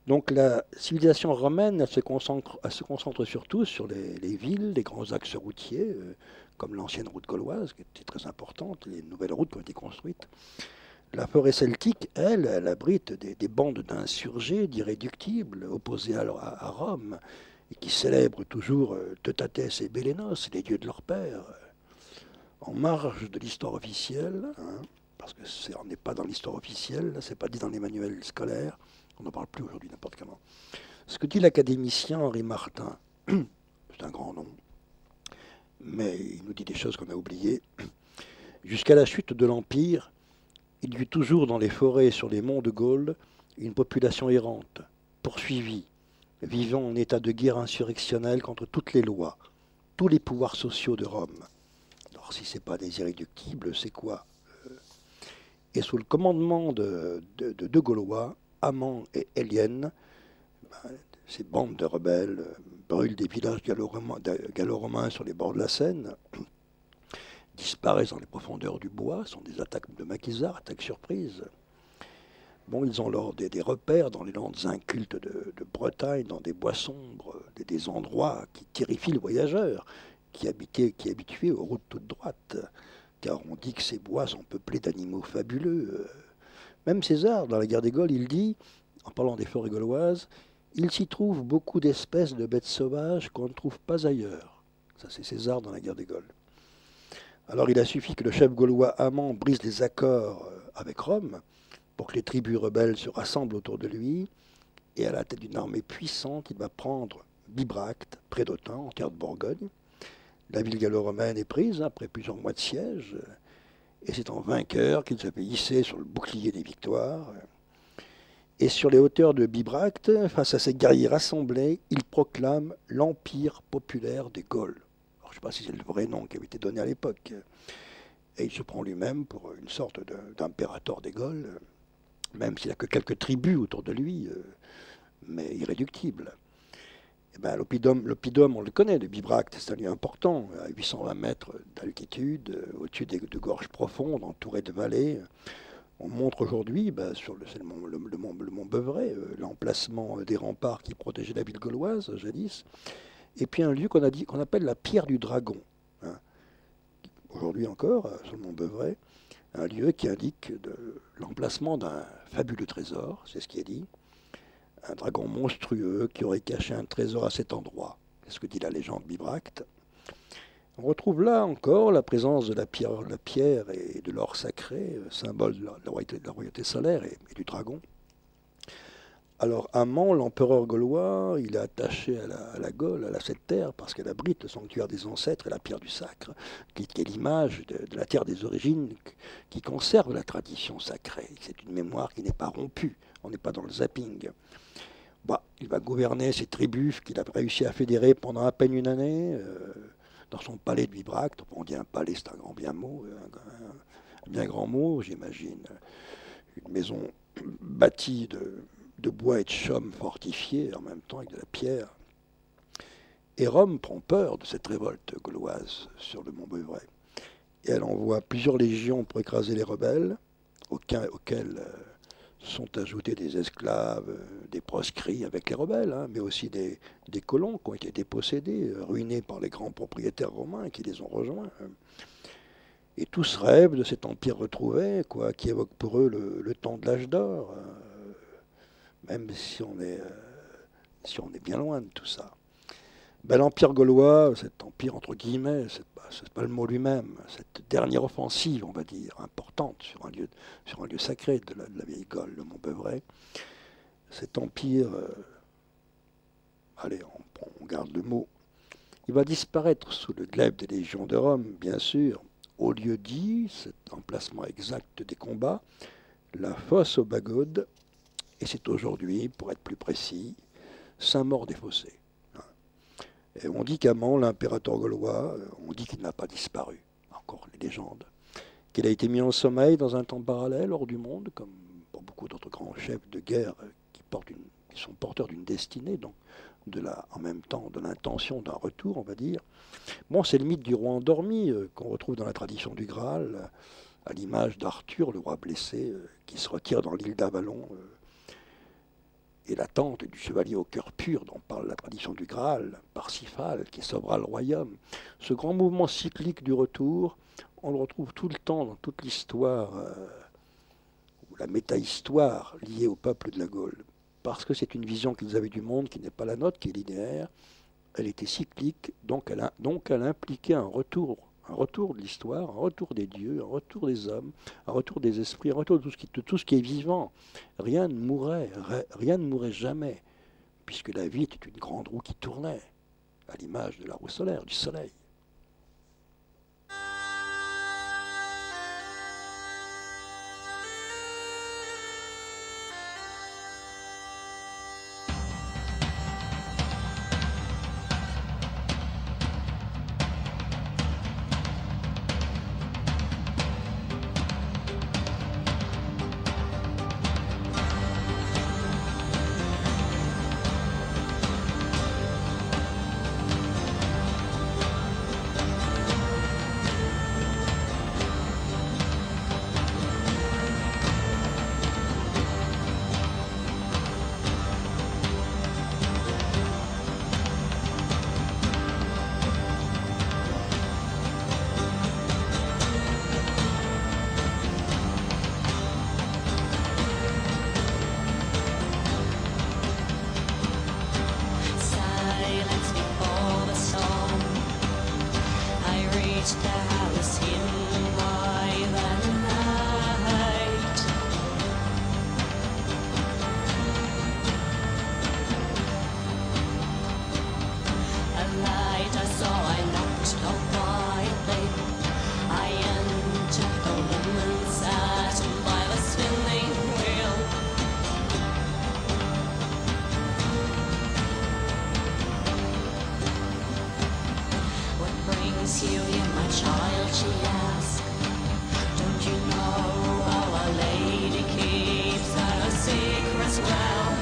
Donc la civilisation romaine, elle se concentre surtout sur les villes, les grands axes routiers, comme l'ancienne route gauloise, qui était très importante, les nouvelles routes qui ont été construites. La forêt celtique, elle abrite des bandes d'insurgés, d'irréductibles, opposés à Rome, et qui célèbrent toujours Teutatès et Bélénos, les dieux de leur père, en marge de l'histoire officielle, hein, parce que on n'est pas dans l'histoire officielle, c'est pas dit dans les manuels scolaires. On n'en parle plus aujourd'hui n'importe comment. Ce que dit l'académicien Henri Martin, c'est un grand nom, mais il nous dit des choses qu'on a oubliées. Jusqu'à la chute de l'Empire, il y eut toujours dans les forêts et sur les monts de Gaule une population errante, poursuivie, vivant en état de guerre insurrectionnelle contre toutes les lois, tous les pouvoirs sociaux de Rome. Alors si ce n'est pas des irréductibles, c'est quoi? Et sous le commandement de deux Gaulois, Amand et Héliène, ces bandes de rebelles brûlent des villages gallo-romains sur les bords de la Seine, disparaissent dans les profondeurs du bois, sont des attaques de maquisards, attaques surprises. Bon, ils ont alors des repères dans les landes incultes de Bretagne, dans des bois sombres, des endroits qui terrifient le voyageur, qui est habitué aux routes toutes droites, car on dit que ces bois sont peuplés d'animaux fabuleux. Même César, dans la guerre des Gaules, il dit, en parlant des forêts gauloises, il s'y trouve beaucoup d'espèces de bêtes sauvages qu'on ne trouve pas ailleurs. Ça, c'est César dans la guerre des Gaules. Alors il a suffi que le chef gaulois Amand brise les accords avec Rome pour que les tribus rebelles se rassemblent autour de lui, et à la tête d'une armée puissante, il va prendre Bibracte, près d'Autun, en terre de Bourgogne. La ville gallo-romaine est prise après plusieurs mois de siège, et c'est en vainqueur qu'il se fait hisser sur le bouclier des victoires. Et sur les hauteurs de Bibracte, face à ces guerriers rassemblés, il proclame l'Empire populaire des Gaules. Alors, je ne sais pas si c'est le vrai nom qui avait été donné à l'époque. Et il se prend lui-même pour une sorte d'impérator des Gaules, même s'il n'a que quelques tribus autour de lui, mais irréductibles. Et ben, l'oppidum, on le connaît, de Bibracte, c'est un lieu important, à 820 mètres d'altitude, au-dessus de gorges profondes, entouré de vallées. On montre aujourd'hui, c'est le mont Beuvray, l'emplacement des remparts qui protégeaient la ville gauloise, jadis, et puis un lieu qu'on appelle la Pierre du Dragon. Hein. Aujourd'hui encore, sur le mont Beuvray, un lieu qui indique l'emplacement d'un fabuleux trésor, c'est ce qui est dit, un dragon monstrueux qui aurait caché un trésor à cet endroit. C'est ce que dit la légende Bibracte. On retrouve là encore la présence de la pierre et de l'or sacré, symbole de la royauté solaire et du dragon. Alors Amand, l'empereur gaulois, il est attaché à la Gaule, à cette terre, parce qu'elle abrite le sanctuaire des ancêtres et la pierre du sacre, qui est l'image de la terre des origines, qui conserve la tradition sacrée. C'est une mémoire qui n'est pas rompue, on n'est pas dans le zapping. Il va gouverner ces tribus qu'il a réussi à fédérer pendant à peine une année, dans son palais de Bibracte. On dit un palais, c'est un bien grand mot, j'imagine. Une maison bâtie de bois et de chaume fortifiés en même temps avec de la pierre. Et Rome prend peur de cette révolte gauloise sur le mont Beuvray. Et elle envoie plusieurs légions pour écraser les rebelles, auxquels sont ajoutés des esclaves, des proscrits avec les rebelles, mais aussi des colons qui ont été dépossédés, ruinés par les grands propriétaires romains qui les ont rejoints. Et tous rêvent de cet empire retrouvé, qui évoque pour eux le temps de l'âge d'or, même si on est bien loin de tout ça. L'empire gaulois, cet empire entre guillemets, c'est pas le mot lui-même, cette dernière offensive, on va dire, importante sur un lieu sacré de la vieille Gaule, le mont Beuvray, cet empire, on garde le mot, il va disparaître sous le glaive des légions de Rome, bien sûr, au lieu dit, cet emplacement exact des combats, la fosse aux Bagaudes, et c'est aujourd'hui, pour être plus précis, Saint-Maur-des-Fossés. Et on dit qu'Amand, l'impérateur gaulois, on dit qu'il n'a pas disparu, encore les légendes, qu'il a été mis en sommeil dans un temps parallèle hors du monde, comme pour beaucoup d'autres grands chefs de guerre qui sont porteurs d'une destinée, donc en même temps de l'intention d'un retour, on va dire. C'est le mythe du roi endormi qu'on retrouve dans la tradition du Graal, à l'image d'Arthur, le roi blessé, qui se retire dans l'île d'Avalon, et l'attente du chevalier au cœur pur dont parle la tradition du Graal, Parsifal, qui sauvera le royaume. Ce grand mouvement cyclique du retour, on le retrouve tout le temps dans toute l'histoire, ou la méta-histoire liée au peuple de la Gaule. Parce que c'est une vision qu'ils avaient du monde qui n'est pas la nôtre, qui est linéaire. Elle était cyclique, donc elle impliquait un retour de l'histoire, un retour des dieux, un retour des hommes, un retour des esprits, un retour de tout ce qui est vivant. Rien ne mourrait jamais, puisque la vie était une grande roue qui tournait, à l'image de la roue solaire, du soleil. Cecilia, my child, she asked, don't you know our Lady keeps her secrets well?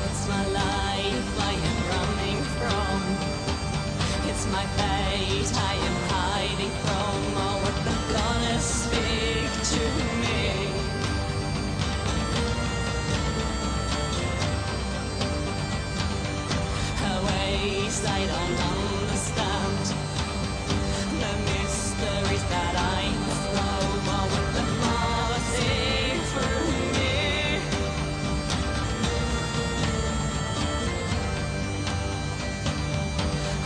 It's my life I am running from. It's my fate I am hiding from. Oh, what the goddess speak to me? Her ways I don't understand. The mysteries that I must know. Oh, what the mother see through me?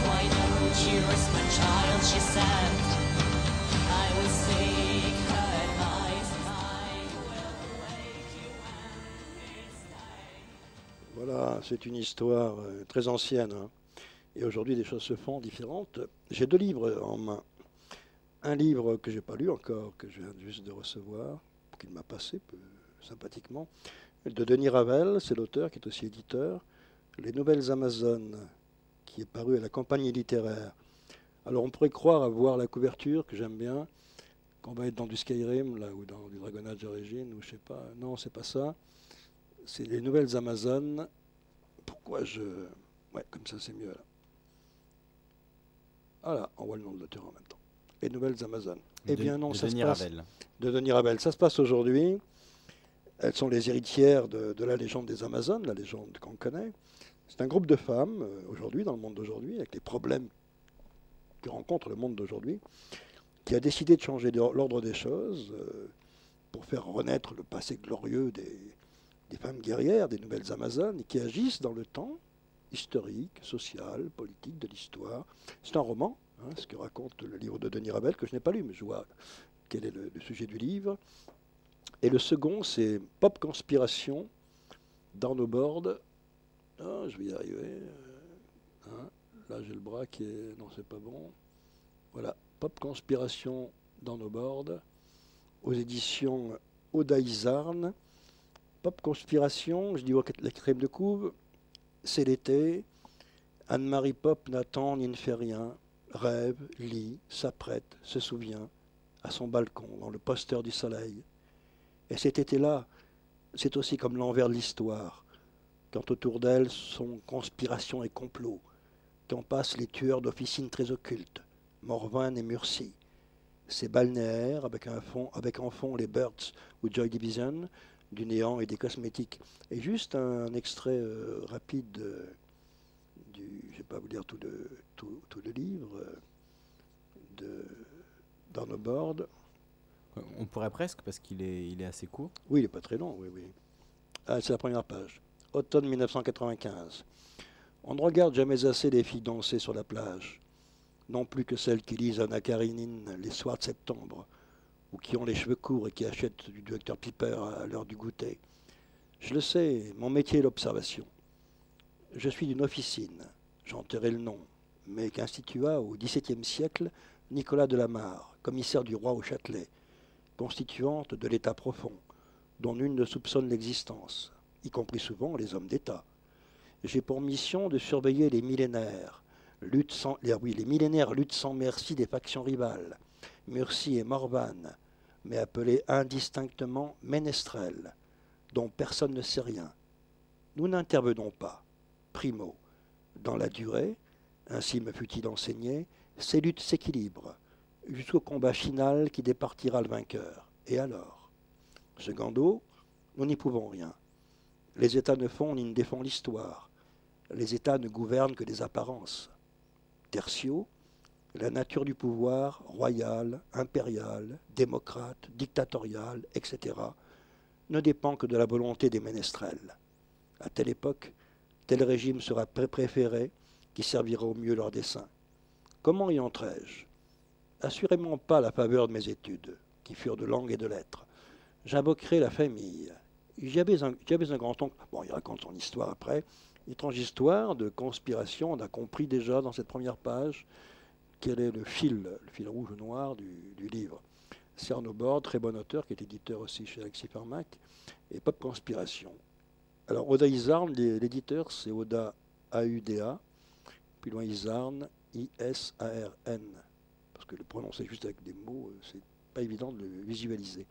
Why don't you rest my child, she said. I will seek her advice. I will wake you when it's day. Voilà, c'est une histoire très ancienne, hein. Et aujourd'hui, des choses se font différentes. J'ai 2 livres en main. Un livre que j'ai pas lu encore, que je viens juste de recevoir, qu'il m'a passé sympathiquement, de Denis Ravel, c'est l'auteur qui est aussi éditeur, Les Nouvelles Amazones, qui est paru à la Compagnie littéraire. Alors on pourrait croire à voir la couverture, que j'aime bien, qu'on va être dans du Skyrim, là, ou dans du Dragon Age d'origine, ou je sais pas. Non, c'est pas ça. C'est Les Nouvelles Amazones. Pourquoi je... Ouais, comme ça c'est mieux, là. Voilà, on voit le nom de l'auteur en même temps. Les Nouvelles Amazones. Eh bien non, ça se Denis passe... Ravel. De Denis Ravel. Ça se passe aujourd'hui. Elles sont les héritières de la légende des Amazones, la légende qu'on connaît. C'est un groupe de femmes, aujourd'hui, dans le monde d'aujourd'hui, avec les problèmes que rencontre le monde d'aujourd'hui, qui a décidé de changer l'ordre des choses pour faire renaître le passé glorieux des femmes guerrières, des nouvelles Amazones, et qui agissent dans le temps historique, social, politique de l'histoire. C'est un roman, hein, ce que raconte le livre de Denis Ravel, que je n'ai pas lu, mais je vois quel est le sujet du livre. Et le second, c'est Pop Conspiration, Down No Board. Ah, je vais y arriver. Hein, là, j'ai le bras qui est... Non, c'est pas bon. Voilà, Pop Conspiration, Down No Board, aux éditions Odaïsarn. Pop Conspiration, je dis la crème de couve, c'est l'été. Anne-Marie Pop n'attend ni ne fait rien, rêve, lit, s'apprête, se souvient, à son balcon, dans le poster du soleil. Et cet été-là, c'est aussi comme l'envers de l'histoire, quand autour d'elle sont conspiration et complot, quand passent les tueurs d'officines très occultes, Morvan et Murcie, ces balnéaires avec en fond les Birds ou Joy Division, du néant et des cosmétiques. Et juste un extrait rapide je ne vais pas vous lire tout le livre, de Down No Board. On pourrait presque, parce qu'il est assez court. Oui, il n'est pas très long, oui. Ah, c'est la première page. Automne 1995. On ne regarde jamais assez les filles danser sur la plage, non plus que celles qui lisent Anna Karénine les soirs de septembre, ou qui ont les cheveux courts et qui achètent du Dr Pepper à l'heure du goûter. Je le sais, mon métier est l'observation. Je suis d'une officine, j'en tairai le nom, mais qu'institua au XVIIe siècle Nicolas de la Mare, commissaire du roi au Châtelet, constituante de l'État profond, dont nul ne soupçonne l'existence, y compris souvent les hommes d'État. J'ai pour mission de surveiller les millénaires, luttes sans merci des factions rivales, Murcie et Morvan, mais appelés indistinctement ménestrels, dont personne ne sait rien. Nous n'intervenons pas. Primo, dans la durée, ainsi me fut-il enseigné, ces luttes s'équilibrent, jusqu'au combat final qui départira le vainqueur. Et alors? Secondo, nous n'y pouvons rien. Les États ne font ni ne défendent l'histoire. Les États ne gouvernent que des apparences. Tertio, la nature du pouvoir, royal, impérial, démocrate, dictatorial, etc., ne dépend que de la volonté des ménestrels. À telle époque, tel régime sera préféré qui servira au mieux leur dessein. Comment y entrai-je? Assurément pas la faveur de mes études, qui furent de langue et de lettres. J'invoquerai la famille. J'avais un grand-oncle, bon, il raconte son histoire après, étrange histoire de conspiration, on a compris déjà dans cette première page quel est le fil rouge ou noir du livre. Cernobord, Bord, très bon auteur, qui est éditeur aussi chez Alexis Farmac, et Pop Conspiration. Alors, Oda Izarn, l'éditeur, c'est Oda A-U-D-A, puis loin Izarn, I-S-A-R-N, parce que le prononcer juste avec des mots, c'est pas évident de le visualiser.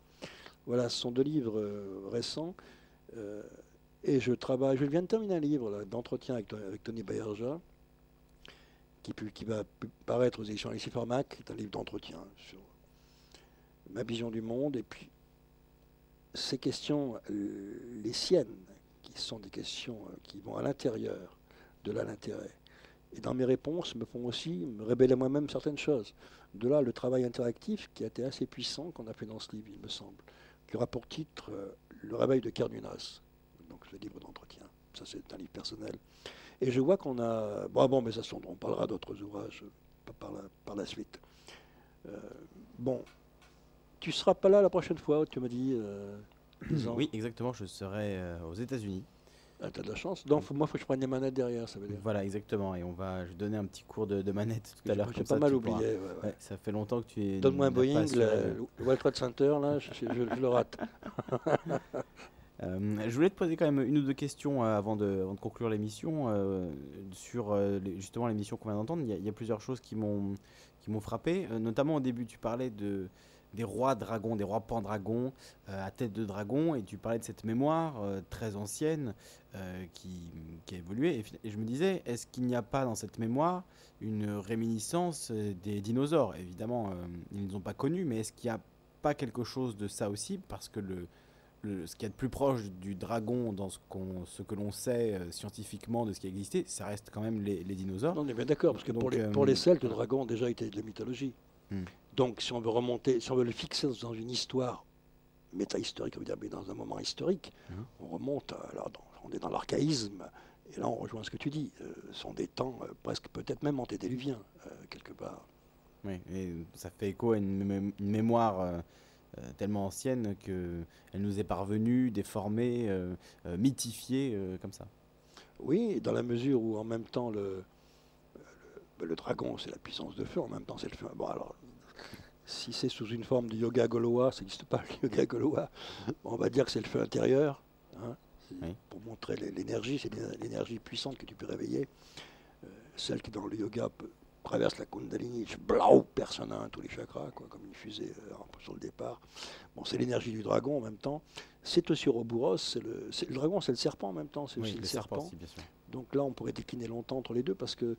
Voilà, ce sont 2 livres récents, et je viens de terminer un livre d'entretien avec Tony Baerja, qui va paraître aux éditions Alexis Farmac, qui est un livre d'entretien sur ma vision du monde, et puis ces questions, les siennes, qui sont des questions qui vont à l'intérieur de là l'intérêt. Et dans mes réponses me font aussi me révéler moi-même certaines choses. De là le travail interactif qui a été assez puissant qu'on a fait dans ce livre, il me semble, qui aura pour titre Le réveil de Kernunas, donc ce livre d'entretien. Ça, c'est un livre personnel. Et je vois qu'on a... Bon, mais ça, on parlera d'autres ouvrages par la suite. Bon, tu seras pas là la prochaine fois, tu m'as dit. Oui, exactement, je serai aux États-Unis. Ah, t'as de la chance. Donc, moi, il faut que je prenne les manettes derrière, ça veut dire. Voilà, exactement. Et je vais donner un petit cours de manette tout à l'heure. J'ai pas mal oublié. Ouais. Ouais, ça fait longtemps que tu es. Donne-moi un Boeing, le World Trade Center, là, je le rate. Je voulais te poser quand même 1 ou 2 questions avant de conclure l'émission sur justement l'émission qu'on vient d'entendre. Il y a plusieurs choses qui m'ont frappé, notamment au début tu parlais des rois dragons, des rois pendragons à tête de dragon, et tu parlais de cette mémoire très ancienne qui a évolué, et je me disais, est-ce qu'il n'y a pas dans cette mémoire une réminiscence des dinosaures? Évidemment, ils ne les ont pas connus, mais est-ce qu'il n'y a pas quelque chose de ça aussi, parce que ce qui est de plus proche du dragon dans ce que l'on sait scientifiquement de ce qui existait, ça reste quand même les dinosaures. Non, on est bien d'accord, parce que pour les Celtes, le dragon déjà était de la mythologie. Donc si on veut remonter, si on veut le fixer dans une histoire métahistorique, mais dans un moment historique, on remonte, on est dans l'archaïsme, et là on rejoint ce que tu dis, ce sont des temps presque peut-être même antédiluviens, quelque part. Oui, et ça fait écho à une mémoire tellement ancienne qu'elle nous est parvenue, déformée, mythifiée, comme ça. Oui, dans la mesure où en même temps le dragon c'est la puissance de feu, en même temps c'est le feu. Bon alors, si c'est sous une forme de yoga gaulois, ça n'existe pas le yoga gaulois, on va dire que c'est le feu intérieur, hein, oui. Pour montrer l'énergie, c'est l'énergie puissante que tu peux réveiller, celle qui dans le yoga traverse la Kundalini, perce en un tous les chakras, quoi, comme une fusée sur le départ. Bon, c'est l'énergie du dragon en même temps. C'est aussi Ouroboros, le dragon, c'est le serpent en même temps, c'est aussi le serpent. Aussi, bien sûr. Donc là, on pourrait décliner longtemps entre les deux, parce que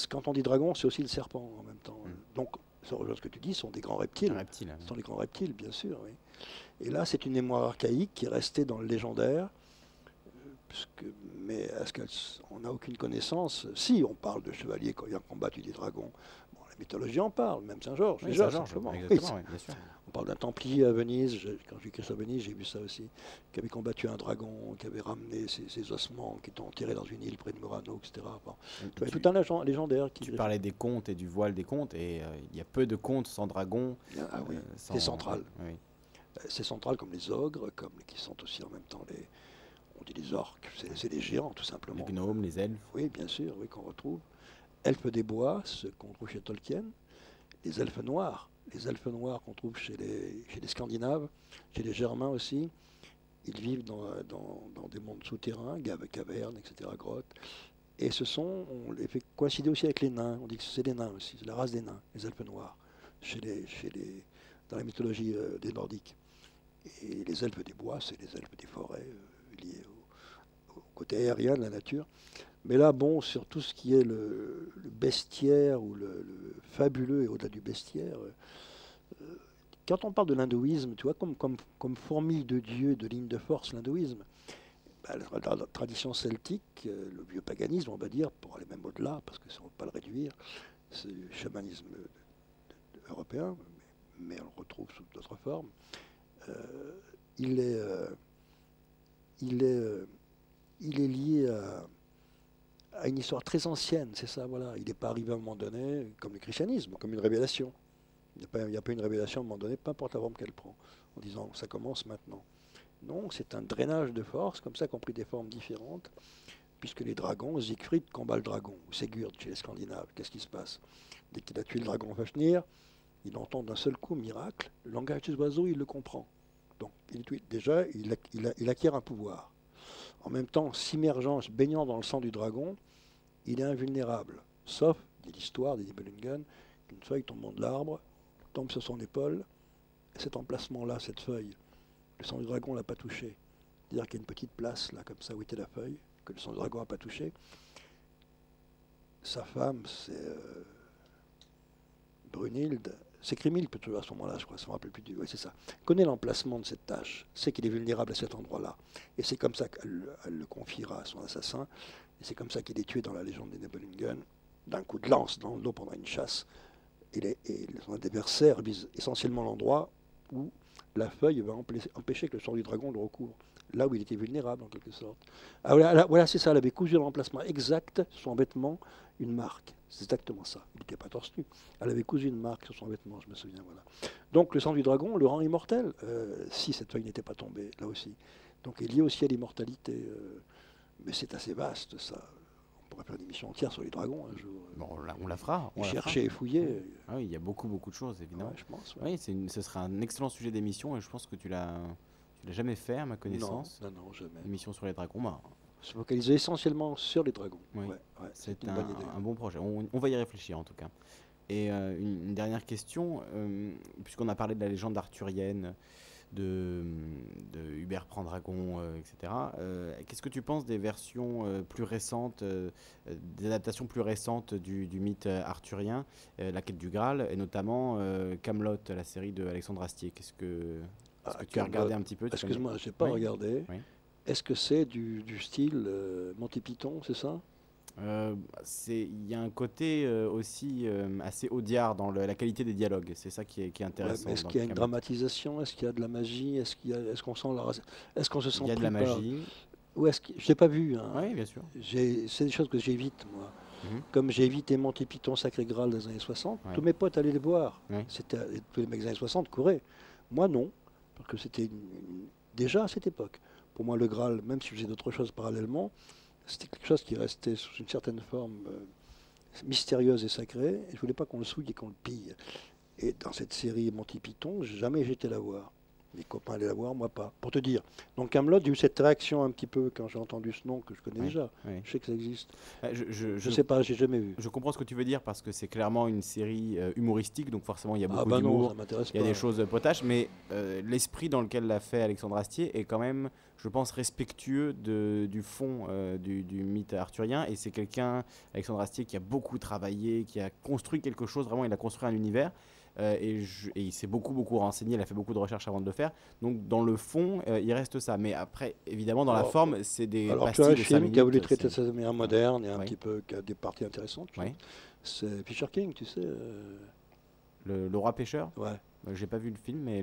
quand on dit dragon, c'est aussi le serpent en même temps. Donc, ça rejoint ce que tu dis, ce sont des grands reptiles. Ce sont des grands reptiles, bien sûr. Oui. Et là, c'est une mémoire archaïque qui est restée dans le légendaire. Mais est-ce qu'on n'a aucune connaissance? Si, on parle de chevaliers qui ont combattu des dragons. Bon, la mythologie en parle, même Saint-Georges. Oui, Saint-Georges, exactement, oui, bien sûr. On parle d'un templier à Venise, quand j'ai écrit à Venise, j'ai vu ça aussi, qui avait combattu un dragon, qui avait ramené ses ossements, qui étaient enterrés dans une île près de Murano, etc. Bon, tout un légendaire. Tu parlais des contes et du voile des contes, et il y a peu de contes sans dragon. Ah oui, c'est central. Oui. C'est central comme les ogres, qui sont aussi en même temps on dit les orques, c'est des géants tout simplement. Les gnomes, les elfes. Oui, bien sûr, oui, qu'on retrouve. Elfes des bois, ce qu'on trouve chez Tolkien. Les elfes noirs qu'on trouve chez les Scandinaves, chez les Germains aussi. Ils vivent dans des mondes souterrains, cavernes, etc., grottes. Et on les fait coïncider aussi avec les nains. On dit que c'est les nains aussi, c'est la race des nains, les elfes noirs, dans la mythologie des Nordiques. Et les elfes des bois, c'est les elfes des forêts, liés au côté aérien de la nature. Mais là, bon, sur tout ce qui est le bestiaire ou le fabuleux et au-delà du bestiaire, quand on parle de l'hindouisme, tu vois, comme formule de dieu, de ligne de force, l'hindouisme, la tradition celtique, le vieux paganisme, on va dire, pour aller même au-delà, parce que ça ne va pas le réduire, c'est le chamanisme européen, mais on le retrouve sous d'autres formes. Il est il est lié à une histoire très ancienne, c'est ça, voilà. Il n'est pas arrivé à un moment donné, comme le christianisme, comme une révélation. Il n'y a pas une révélation à un moment donné, peu importe la forme qu'elle prend, en disant ça commence maintenant. Non, c'est un drainage de force, comme ça, qui ont pris des formes différentes, puisque les dragons, Siegfried combat le dragon, ou Sigurd chez les Scandinaves. Qu'est-ce qui se passe? Dès qu'il a tué le dragon Fafnir, il entend d'un seul coup, miracle, le langage des oiseaux, il le comprend. Donc, déjà, il acquiert un pouvoir. En même temps, s'immergeant, se baignant dans le sang du dragon, il est invulnérable. Sauf, dit l'histoire des Nibelungen, qu'une feuille tombe de l'arbre, tombe sur son épaule, et cet emplacement-là, cette feuille, le sang du dragon ne l'a pas touché. C'est-à-dire qu'il y a une petite place, là, comme ça, où était la feuille, que le sang du dragon n'a pas touché. Sa femme, c'est Brunhilde. C'est Grimhild plutôt à ce moment-là, je crois, ça ne me rappelle plus du... Oui, c'est ça. Connaît l'emplacement de cette tâche, sait qu'il est vulnérable à cet endroit-là. Et c'est comme ça qu'elle le confiera à son assassin. Et c'est comme ça qu'il est tué dans la légende des Nibelungen, d'un coup de lance dans le dos pendant une chasse. Et son adversaire vise essentiellement l'endroit où la feuille va empêcher que le sang du dragon le recouvre. Là où il était vulnérable, en quelque sorte. Ah, voilà, c'est ça, elle avait cousu l'emplacement exact sur son vêtement, une marque. C'est exactement ça. Il n'était pas torse nu. Elle avait cousu une marque sur son vêtement, je me souviens. Voilà. Donc le sang du dragon le rend immortel, si cette feuille n'était pas tombée, là aussi. Donc il est lié aussi à l'immortalité. Mais c'est assez vaste, ça. On pourrait faire une émission entière sur les dragons un jour. Bon, on la fera. Et chercher et fouiller. Ah oui, il y a beaucoup de choses, évidemment. Ouais, je pense. Ouais. Oui, ce serait un excellent sujet d'émission et je pense que tu l'as jamais fait, à ma connaissance. Non, jamais. Émission sur les dragons. Bah, se focaliser essentiellement sur les dragons. Oui. Ouais, c'est une bonne idée. un bon projet. On va y réfléchir en tout cas. Et une dernière question, puisqu'on a parlé de la légende arthurienne, de Hubert Pendragon, etc. Qu'est-ce que tu penses des versions plus récentes, des adaptations plus récentes du mythe arthurien, La Quête du Graal, et notamment Camelot, la série de Alexandre Astier? Est-ce que tu as regardé un petit peu? Excuse-moi, je n'ai pas regardé. Oui. Est-ce que c'est du style Monty Python, c'est ça? Il y a un côté aussi assez audiard dans la qualité des dialogues. C'est ça qui est intéressant. Ouais, est-ce qu'il y a une dramatisation? Est-ce qu'il y a de la magie? Est-ce qu'on sent est-ce qu'on se sent? Il y a de la magie. Ou est-ce que je l'ai pas vu? Hein. Oui, bien sûr. C'est des choses que j'évite, moi. Comme j'ai évité Monty Python, Sacré Graal des années 60, tous mes potes allaient les voir. C'était tous les mecs des années 60 couraient. Moi non, parce que c'était déjà à cette époque. Pour moi, le Graal, même si je faisais d'autres choses parallèlement, c'était quelque chose qui restait sous une certaine forme mystérieuse et sacrée. Et je ne voulais pas qu'on le souille et qu'on le pille. Et dans cette série Monty Python, jamais j'étais la voir. Mes copains allaient la voir, moi pas. Pour te dire. Donc Camelot, j'ai eu cette réaction un petit peu quand j'ai entendu ce nom que je connais déjà. Je sais que ça existe. Je sais pas, j'ai jamais vu. Je comprends ce que tu veux dire parce que c'est clairement une série humoristique, donc forcément il y a beaucoup d'humour. Il y a des choses potaches, mais l'esprit dans lequel l'a fait Alexandre Astier est quand même, je pense, respectueux du fond du mythe arthurien. Et c'est quelqu'un, Alexandre Astier, qui a beaucoup travaillé, qui a construit quelque chose. Vraiment, il a construit un univers. Et il s'est beaucoup renseigné, il a fait beaucoup de recherches avant de le faire. Donc dans le fond, il reste ça. Mais après, évidemment, dans la forme, c'est des pastilles de 5 minutes. Un film qui a voulu traiter sa manière moderne et un petit peu, qui a des parties intéressantes. C'est Fisher King, tu sais. Le roi pêcheur. Ouais. J'ai pas vu le film, mais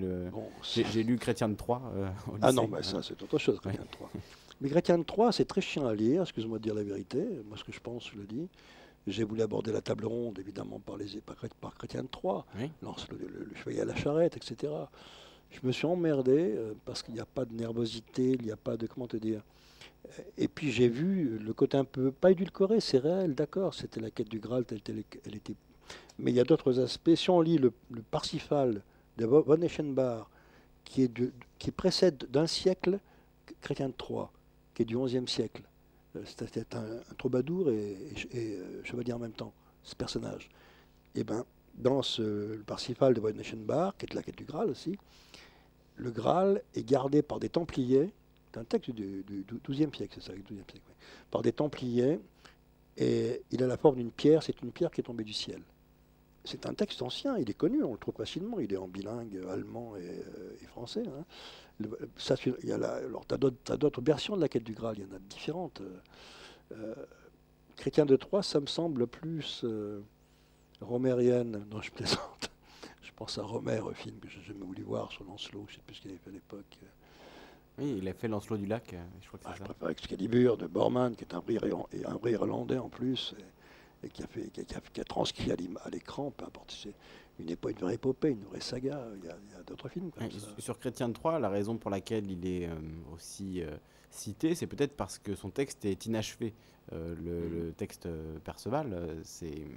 j'ai lu Chrétien de Troyes au lycée. Ah non, bah ça c'est autre chose, Chrétien de Troyes. Mais Chrétien de Troyes, c'est très chiant à lire, excuse-moi de dire la vérité. Moi, ce que je pense, je le dis. J'ai voulu aborder la table ronde, évidemment, par Chrétien de Troyes, lance le chevalier à la charrette, etc. Je me suis emmerdé parce qu'il n'y a pas de nervosité, il n'y a pas de... Comment te dire? Et puis j'ai vu le côté un peu... Pas édulcoré, c'est réel, d'accord, c'était la quête du Graal, elle était... Mais il y a d'autres aspects. Si on lit le Parsifal de von Eschenbach, qui précède d'un siècle Chrétien de Troyes, qui est du XIe siècle, c'était un troubadour et chevalier en même temps, ce personnage. Et bien, dans le Parsifal de von Eschenbach, qui est la quête du Graal aussi, le Graal est gardé par des Templiers, c'est un texte du XIIe siècle, c'est ça, du XIIe siècle, par des Templiers, et il a la forme d'une pierre, c'est une pierre qui est tombée du ciel. C'est un texte ancien, il est connu, on le trouve facilement, il est en bilingue allemand et français. Hein. Alors, tu as d'autres versions de la quête du Graal, il y en a différentes. Chrétien de Troyes, ça me semble plus romérienne. Non, je plaisante. Je pense à Romer, un film que j'ai jamais voulu voir sur Lancelot, je ne sais plus ce qu'il avait fait à l'époque. Oui, il a fait Lancelot du Lac, je crois que c'est Je ça. préfère Excalibur de Borman, qui est un vrai irlandais en plus, et qui a transcrit à l'écran, peu importe. C'est une vraie épopée, une vraie saga. Il y a d'autres films comme Ouais, ça. sur Chrétien de Troyes, la raison pour laquelle il est aussi cité, c'est peut-être parce que son texte est inachevé. Le texte Perceval,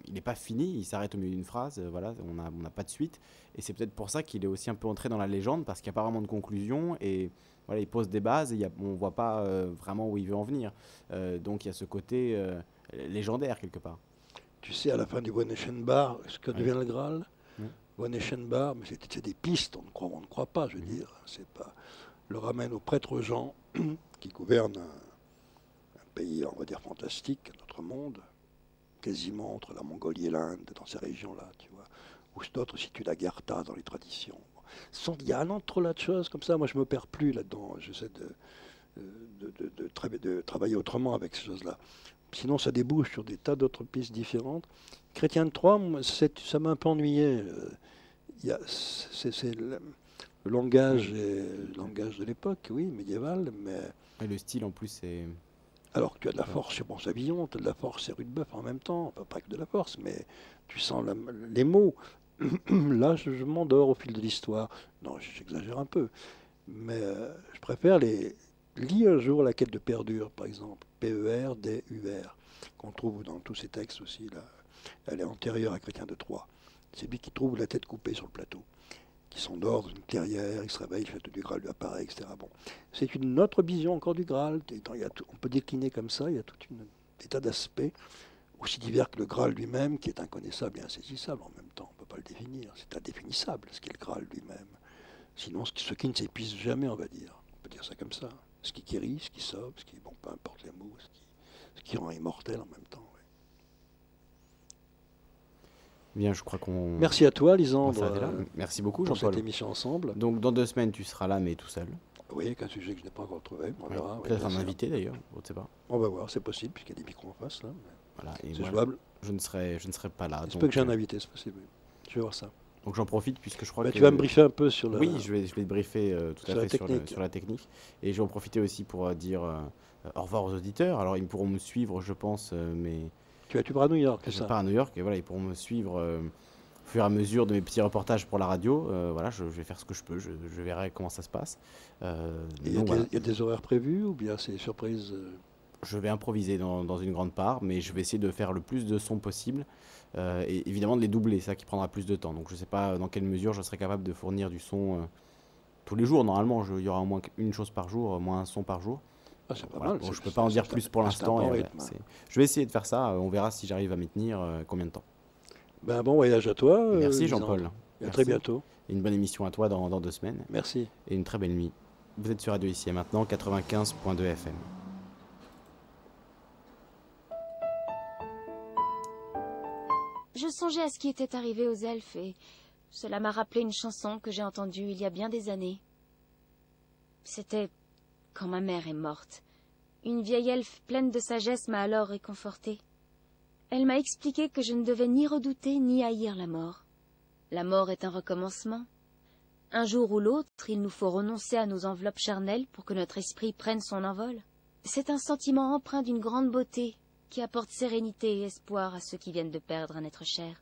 il n'est pas fini, il s'arrête au milieu d'une phrase, voilà, on n'a pas de suite. Et c'est peut-être pour ça qu'il est aussi un peu entré dans la légende, parce qu'il n'y a pas vraiment de conclusion, et voilà, il pose des bases, et on ne voit pas vraiment où il veut en venir. Donc il y a ce côté légendaire, quelque part. Tu sais, à la fin du Wonneschenbar, ce que Oui. devient le Graal Oui. Wonneschenbar, mais c'est des pistes, on ne croit pas, je veux dire. C'est pas, le ramène au prêtre Jean, qui gouverne un pays, on va dire, fantastique, notre monde, quasiment entre la Mongolie et l'Inde, dans ces régions-là, tu vois, où d'autres situent la Gartha dans les traditions. Il y a un entrelac de choses comme ça, moi je ne me perds plus là-dedans, j'essaie de travailler autrement avec ces choses-là. Sinon, ça débouche sur des tas d'autres pistes différentes. Chrétien de Troyes, ça m'a un peu ennuyé. C'est le langage, le langage de l'époque, oui, médiéval, mais Et le style, en plus, c'est... alors que tu as de la force sur Bon Savillon, tu as de la force sur Rudebeuf en même temps, enfin, pas que de la force, mais tu sens les mots. Là, je m'endors au fil de l'histoire. Non, j'exagère un peu, mais je préfère lire un jour La quête de Perdure, par exemple, P-E-R-D-U-R, qu'on trouve dans tous ces textes aussi. Là. Elle est antérieure à Chrétien de Troyes. C'est lui qui trouve la tête coupée sur le plateau, qui s'endort dans une clairière, il se réveille, le château du Graal lui apparaît, etc. Bon, c'est une autre vision encore du Graal. On peut décliner comme ça, il y a des tas d'aspects, aussi divers que le Graal lui-même, qui est inconnaissable et insaisissable en même temps. On ne peut pas le définir, c'est indéfinissable ce qu'est le Graal lui-même. Sinon, ce qui ne s'épuise jamais, on va dire. On peut dire ça comme ça. Ce qui guérit, ce qui sauve, bon, peu importe les mots, ce qui rend immortel en même temps. Ouais. Bien, je crois qu'on... Merci à toi, on Lisandre, s'arrête là. Merci beaucoup, pour Jean-Paul. cette émission ensemble. Donc, dans 2 semaines, tu seras là, mais tout seul. Oui, avec un sujet que je n'ai pas encore trouvé. On Ouais, verra. peut-être bien un sûr. invité, d'ailleurs, on ne sait pas. On va voir, c'est possible, puisqu'il y a des micros en face. Là. Voilà, et C'est moi, jouable. je ne serai pas là. Il se donc, peut que j'ai un invité, c'est possible. Oui. Je vais voir ça. donc j'en profite, puisque je crois Bah, que... tu vas me briefer un peu sur la. Oui, je vais te briefer tout à sur la fait technique. sur la technique. Et je vais en profiter aussi pour dire au revoir aux auditeurs. Alors, ils pourront me suivre, je pense, mais Tu pars à New York, c'est je ça pars à New York. Et voilà, ils pourront me suivre au fur et à mesure de mes petits reportages pour la radio. Voilà, je vais faire ce que je peux. Je verrai comment ça se passe. Et il Donc, voilà. y a des horaires prévus ou bien c'est surprise Je vais improviser dans une grande part, mais je vais essayer de faire le plus de sons possible. Et évidemment de les doubler, ça qui prendra plus de temps. Donc je ne sais pas dans quelle mesure je serai capable de fournir du son tous les jours. Normalement, il y aura au moins une chose par jour, au moins un son par jour. Ah, c'est pas Voilà. mal. Bon, je ne peux pas en dire plus pour l'instant. C'est un et bon voilà, rythme. je vais essayer de faire ça. On verra si j'arrive à m'y tenir combien de temps. Ben, bon voyage à toi. Merci Lisandre. Jean-Paul. Et à Merci. très bientôt. Et une bonne émission à toi dans 2 semaines. Merci. Et une très belle nuit. Vous êtes sur Radio Ici et Maintenant, 95.2 FM. Je songeais à ce qui était arrivé aux elfes et cela m'a rappelé une chanson que j'ai entendue il y a bien des années. C'était quand ma mère est morte. Une vieille elfe pleine de sagesse m'a alors réconfortée. Elle m'a expliqué que je ne devais ni redouter ni haïr la mort. La mort est un recommencement. Un jour ou l'autre, il nous faut renoncer à nos enveloppes charnelles pour que notre esprit prenne son envol. C'est un sentiment empreint d'une grande beauté qui apporte sérénité et espoir à ceux qui viennent de perdre un être cher.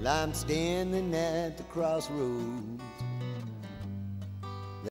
Well, I'm standing at the crossroads